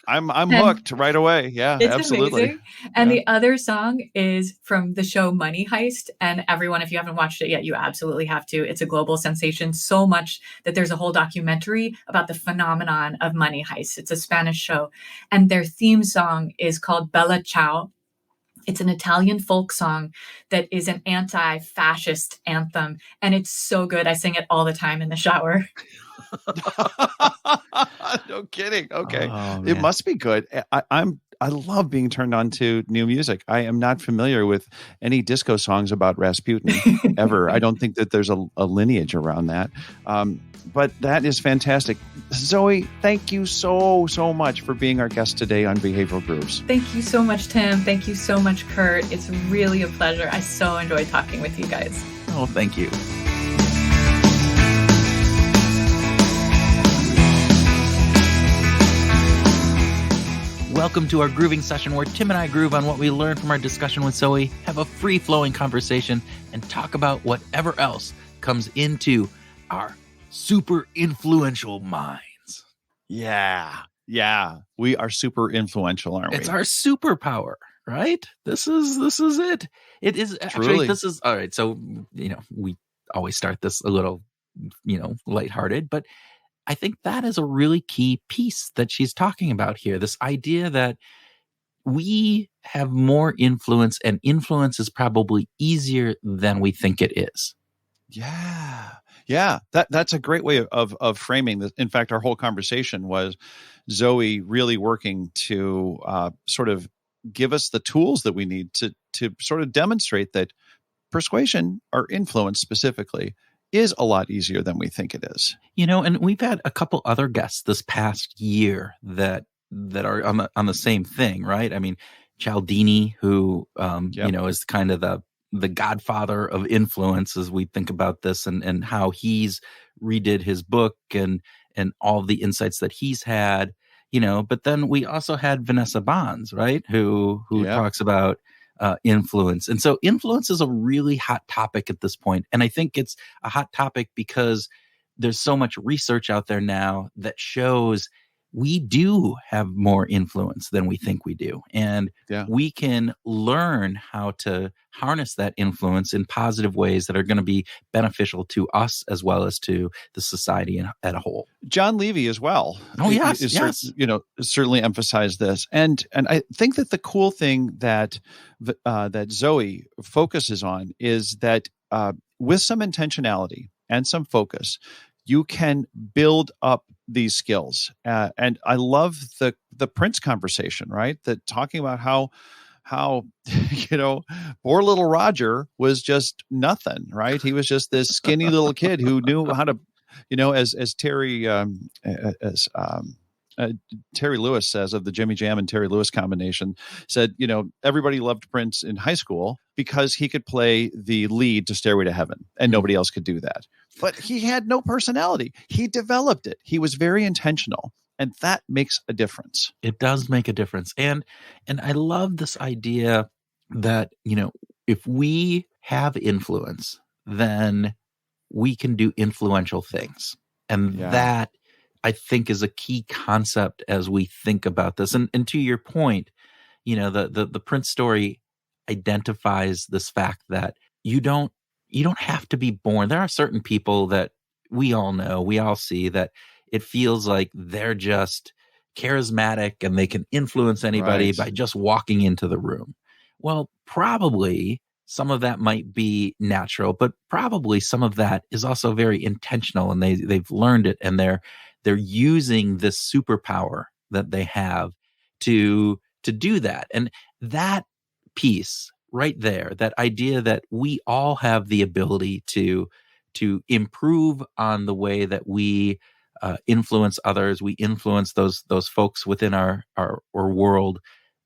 I'm hooked right away. Yeah, it's absolutely. Amazing. And the other song is from the show Money Heist. And everyone, if you haven't watched it yet, you absolutely have to. It's a global sensation, so much that there's a whole documentary about the phenomenon of Money Heist. It's a Spanish show. And their theme song is called Bella Ciao. It's an Italian folk song that is an anti-fascist anthem. And it's so good. I sing it all the time in the shower. No kidding. Okay. Oh, it must be good. I love being turned on to new music. I am not familiar with any disco songs about Rasputin ever. I don't think that there's a lineage around that. But that is fantastic. Zoe, thank you so much for being our guest today on Behavioral Grooves. Thank you so much, Tim. Thank you so much, Kurt. It's really a pleasure. I so enjoyed talking with you guys. Oh, thank you. Welcome to our grooving session where Tim and I groove on what we learned from our discussion with Zoe, have a free-flowing conversation, and talk about whatever else comes into our super influential minds. Yeah. We are super influential, aren't we? It's our superpower, right? This is it. It is actually, Truly. this is, all right. So, we always start this a little, lighthearted, but I think that is a really key piece that she's talking about here. This idea that we have more influence, and influence is probably easier than we think it is. Yeah. That's a great way of framing this. In fact, our whole conversation was Zoe really working to sort of give us the tools that we need to sort of demonstrate that persuasion, or influence specifically, is a lot easier than we think it is. And we've had a couple other guests this past year that are on the same thing, right? I mean, Cialdini, who is kind of the godfather of influence as we think about this, and how he's redid his book and all the insights that he's had. But then we also had Vanessa Bonds, right? Who talks about influence. And so influence is a really hot topic at this point. And I think it's a hot topic because there's so much research out there now that shows we do have more influence than we think we do. And we can learn how to harness that influence in positive ways that are going to be beneficial to us as well as to the society at a whole. John Levy as well. Oh, yes. Certainly emphasized this. And I think that the cool thing that Zoe focuses on is that with some intentionality and some focus, you can build up these skills. And I love the Prince conversation, right? That talking about how poor little Roger was just nothing, right? He was just this skinny little kid who knew how to, as Terry Terry Lewis says of the Jimmy Jam and Terry Lewis combination, said, everybody loved Prince in high school because he could play the lead to Stairway to Heaven, and nobody else could do that. But he had no personality. He developed it. He was very intentional. And that makes a difference. It does make a difference. And I love this idea that, if we have influence, then we can do influential things. And that, I think, is a key concept as we think about this. And to your point, the Prince story identifies this fact that you don't have to be born. There are certain people that we all know, we all see, that it feels like they're just charismatic and they can influence anybody by just walking into the room. Well, probably some of that might be natural, but probably some of that is also very intentional, and they've learned it, and they're using this superpower that they have to do that. And that piece right there, that idea that we all have the ability to improve on the way that we influence others, we influence those folks within our world,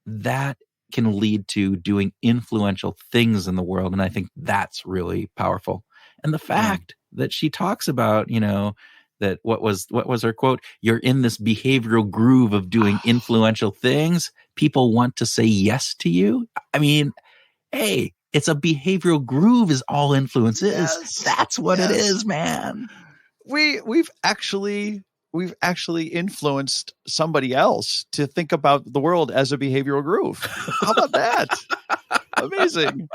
that can lead to doing influential things in the world. And I think that's really powerful. And the fact that she talks about, that what was her quote? You're in this behavioral groove of doing influential things. People want to say yes to you. I mean, hey, it's a behavioral groove is all influence is. Yes. That's what it is, man. We've actually influenced somebody else to think about the world as a behavioral groove. How about that? Amazing.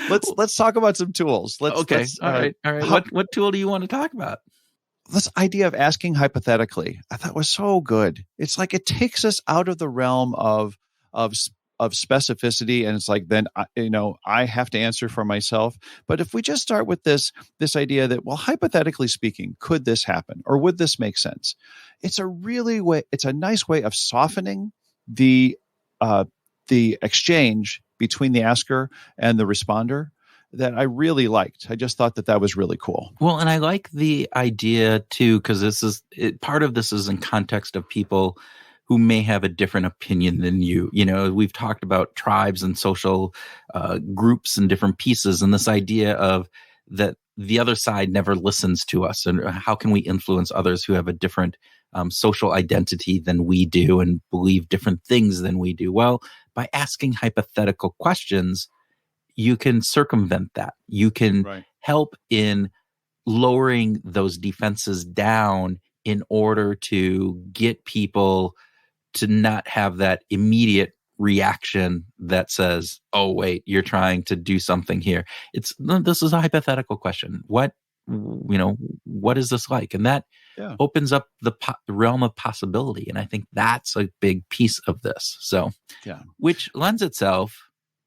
Let's talk about some tools. All right. What tool do you want to talk about? This idea of asking hypothetically, I thought was so good. It's like it takes us out of the realm of specificity, and it's like, then I have to answer for myself. But if we just start with this idea that, well, hypothetically speaking, could this happen, or would this make sense? It's a nice way of softening the exchange between the asker and the responder that I really liked. I just thought that was really cool. Well, and I like the idea too, because part of this is in context of people who may have a different opinion than you. We've talked about tribes and social groups and different pieces, and this idea of that the other side never listens to us, and how can we influence others who have a different social identity than we do and believe different things than we do. Well, by asking hypothetical questions, you can circumvent that. You can help in lowering those defenses down in order to get people to not have that immediate reaction that says, oh, wait, you're trying to do something here. This is a hypothetical question. What is this like? And that opens up the realm of possibility. And I think that's a big piece of this. So, which lends itself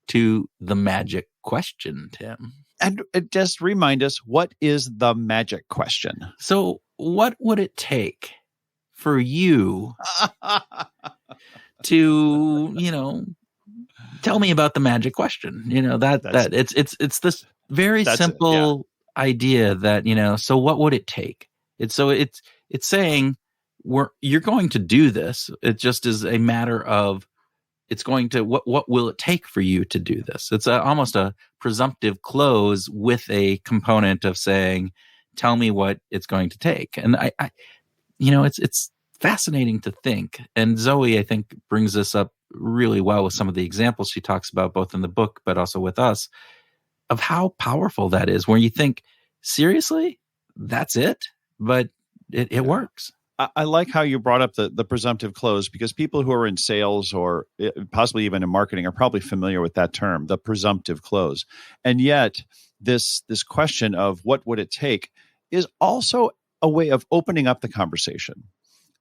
to the magic question, Tim. And just remind us, what is the magic question? So what would it take for you to, tell me about the magic question? It's this very simple idea that, so what would it take? It's saying you're going to do this. It just is a matter of what will it take for you to do this? It's almost a presumptive close with a component of saying, tell me what it's going to take. And it's fascinating to think. And Zoe, I think, brings this up really well with some of the examples she talks about, both in the book, but also with us, of how powerful that is, where you think, seriously, that's it? But it works. I like how you brought up the presumptive close, because people who are in sales or possibly even in marketing are probably familiar with that term, the presumptive close. And yet this question of what would it take is also a way of opening up the conversation.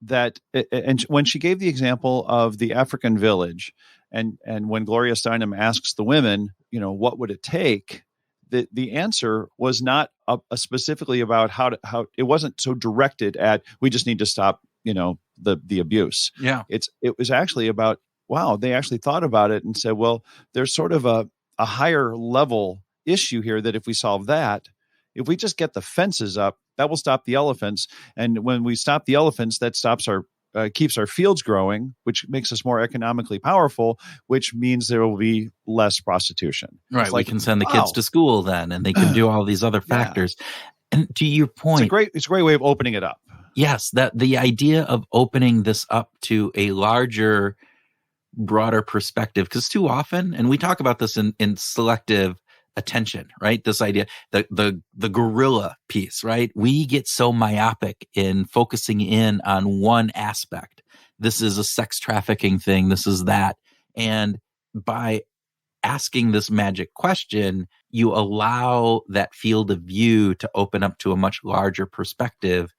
And when she gave the example of the African village, and when Gloria Steinem asks the women, what would it take? The answer was not specifically about how it wasn't so directed at, we just need to stop, the abuse. Yeah. It was actually about, wow, they actually thought about it and said, well, there's sort of a higher level issue here that if we solve that, if we just get the fences up, that will stop the elephants. And when we stop the elephants, that keeps our fields growing, which makes us more economically powerful, which means there will be less prostitution. Right. We can send the kids to school then, and they can do all these other factors. And to your point, it's a great way of opening it up. Yes. That the idea of opening this up to a larger, broader perspective, because too often, and we talk about this in selective attention, right? This idea, the gorilla piece, right? We get so myopic in focusing in on one aspect. This is a sex trafficking thing. This is that. And by asking this magic question, you allow that field of view to open up to a much larger perspective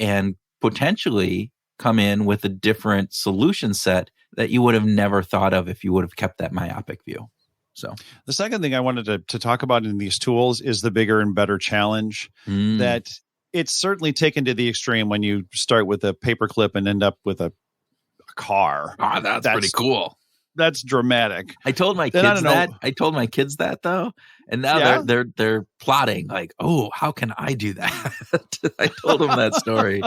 and potentially come in with a different solution set that you would have never thought of if you would have kept that myopic view. So the second thing I wanted to talk about in these tools is the bigger and better challenge. That it's certainly taken to the extreme when you start with a paperclip and end up with a car. Oh, that's pretty cool. That's dramatic. I told my kids that. I told my kids that though, and now they're plotting like, oh, how can I do that? I told them that story.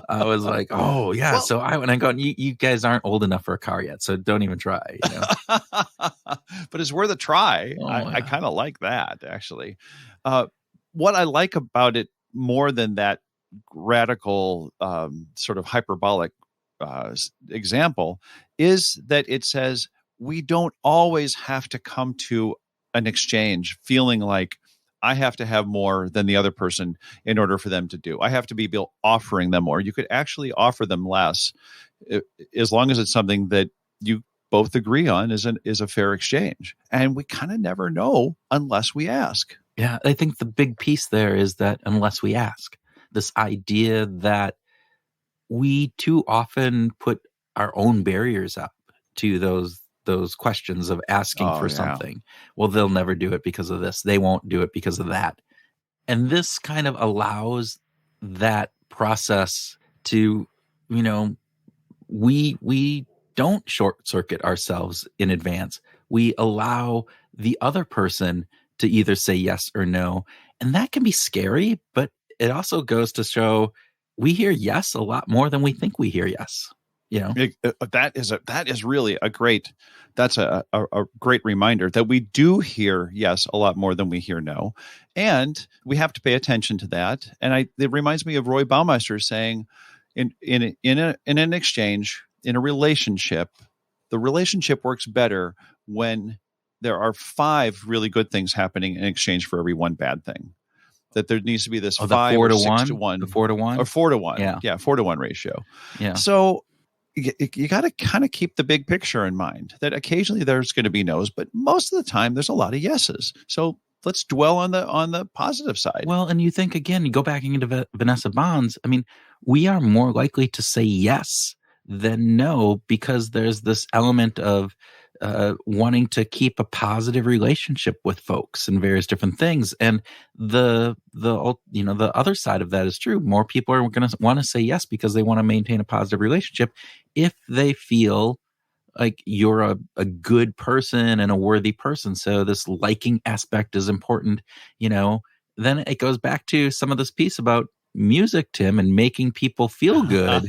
I was like, oh yeah. Well, so I go, you guys aren't old enough for a car yet, so don't even try. But it's worth a try. I kind of like that actually. What I like about it more than that radical sort of hyperbolic example is that it says we don't always have to come to an exchange feeling like I have to have more than the other person in order for them to do. I have to be offering them more. You could actually offer them less as long as it's something that you both agree on is a fair exchange. And we kind of never know unless we ask. Yeah, I think the big piece there is that unless we ask, this idea that we too often put our own barriers up to those questions of asking for something. Well, they'll never do it because of this. They won't do it because of that. And this kind of allows that process to, we don't short circuit ourselves in advance. We allow the other person to either say yes or no. And that can be scary, but it also goes to show we hear yes a lot more than we think we hear yes. That is really a great reminder that we do hear yes a lot more than we hear no. And we have to pay attention to that. And it reminds me of Roy Baumeister saying, in an exchange, in a relationship, the relationship works better when there are 5 really good things happening in exchange for every one bad thing. That there needs to be this 5 or 6 to 1, the 4 to 1, or 4 to 1, yeah, 4 to 1 ratio. Yeah. So you got to kind of keep the big picture in mind. That occasionally there's going to be no's, but most of the time there's a lot of yeses. So let's dwell on the positive side. Well, and you think again, you go back into Vanessa Bonds. I mean, we are more likely to say yes than no because there's this element of wanting to keep a positive relationship with folks and various different things. And the other side of that is true. More people are going to want to say yes because they want to maintain a positive relationship if they feel like you're a good person and a worthy person. So this liking aspect is important, then it goes back to some of this piece about music, Tim, and making people feel good.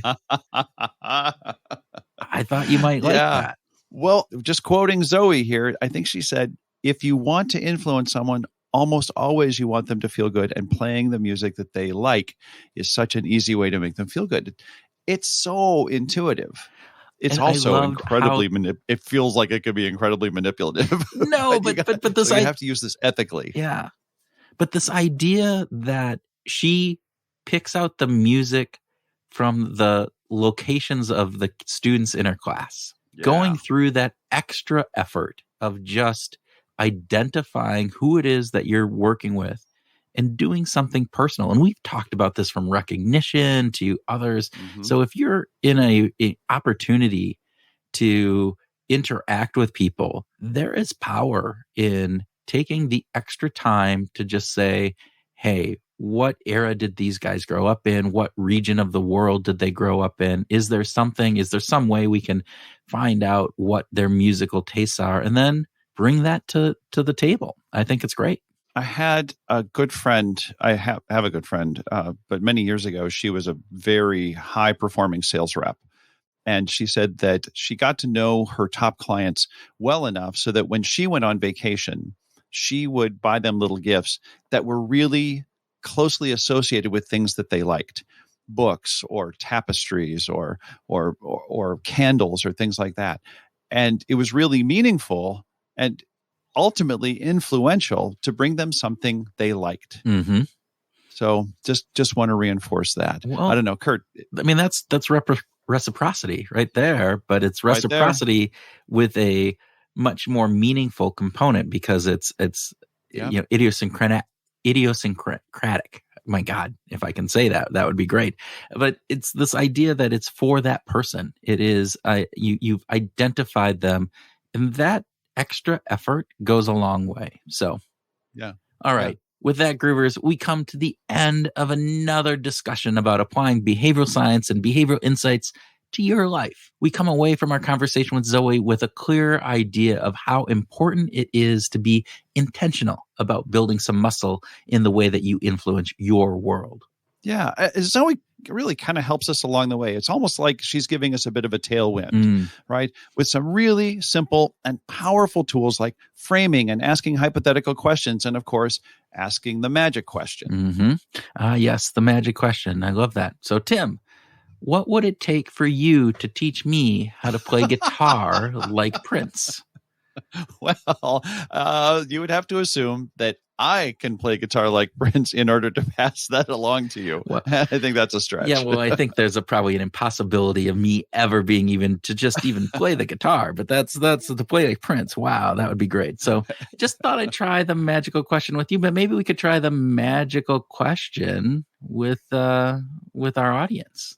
I thought you might like that. Well, just quoting Zoe here, I think she said, if you want to influence someone, almost always you want them to feel good, and playing the music that they like is such an easy way to make them feel good. It's so intuitive. It's also incredibly it feels like it could be incredibly manipulative. No, but this, so you have to use this ethically. Yeah. But this idea that she picks out the music from the locations of the students in her class, going through that extra effort of just identifying who it is that you're working with and doing something personal. And we've talked about this from recognition to others. Mm-hmm. So if you're in a opportunity to interact with people, there is power in taking the extra time to just say, hey, what era did these guys grow up in? What region of the world did they grow up in? Is there some way we can find out what their musical tastes are and then bring that to the table? I think it's great. I had a good friend. I have a good friend, but many years ago, she was a very high performing sales rep. And she said that she got to know her top clients well enough so that when she went on vacation, she would buy them little gifts that were really closely associated with things that they liked, books or tapestries or candles or things like that. And it was really meaningful and ultimately influential to bring them something they liked. Mm-hmm. So just want to reinforce that. Well, I don't know, Kurt. I mean, that's reciprocity right there, but it's reciprocity with a much more meaningful component because it's idiosyncratic. My God, if I can say that would be great. But it's this idea that it's for that person. It is you've identified them, and that extra effort goes a long way. So, yeah. All right. Yeah. With that, Groovers, we come to the end of another discussion about applying behavioral science and behavioral insights to your life. We come away from our conversation with Zoe with a clear idea of how important it is to be intentional about building some muscle in the way that you influence your world. Yeah. Zoe really kind of helps us along the way. It's almost like she's giving us a bit of a tailwind, right? With some really simple and powerful tools like framing and asking hypothetical questions. And of course, asking the magic question. Mm-hmm. Yes, the magic question. I love that. So Tim, what would it take for you to teach me how to play guitar like Prince? Well, you would have to assume that I can play guitar like Prince in order to pass that along to you. Well, I think that's a stretch. Yeah, well, I think there's probably an impossibility of me ever being even play the guitar, but that's to play like Prince. Wow, that would be great. So I just thought I'd try the magical question with you, but maybe we could try the magical question with our audience.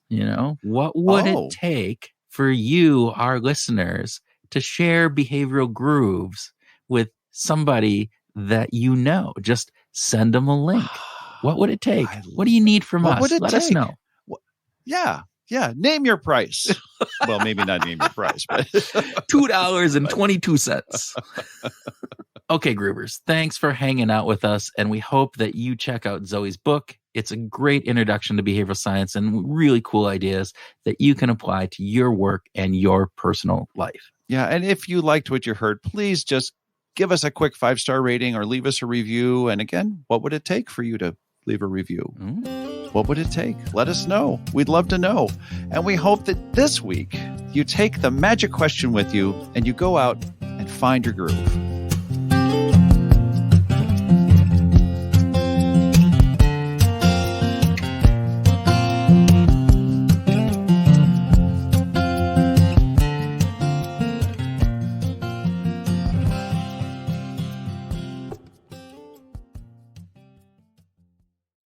What would it take for you, our listeners, to share behavioral grooves with somebody that just send them a link? What would it take? What do you need from us? Let us know. Yeah. Name your price. Well, maybe not name your price, but $2.22. Okay, Groovers, thanks for hanging out with us. And we hope that you check out Zoe's book. It's a great introduction to behavioral science and really cool ideas that you can apply to your work and your personal life. Yeah. And if you liked what you heard, please just give us a quick 5-star rating or leave us a review. And again, what would it take for you to leave a review. Mm. What would it take? Let us know. We'd love to know. And we hope that this week you take the magic question with you and you go out and find your groove.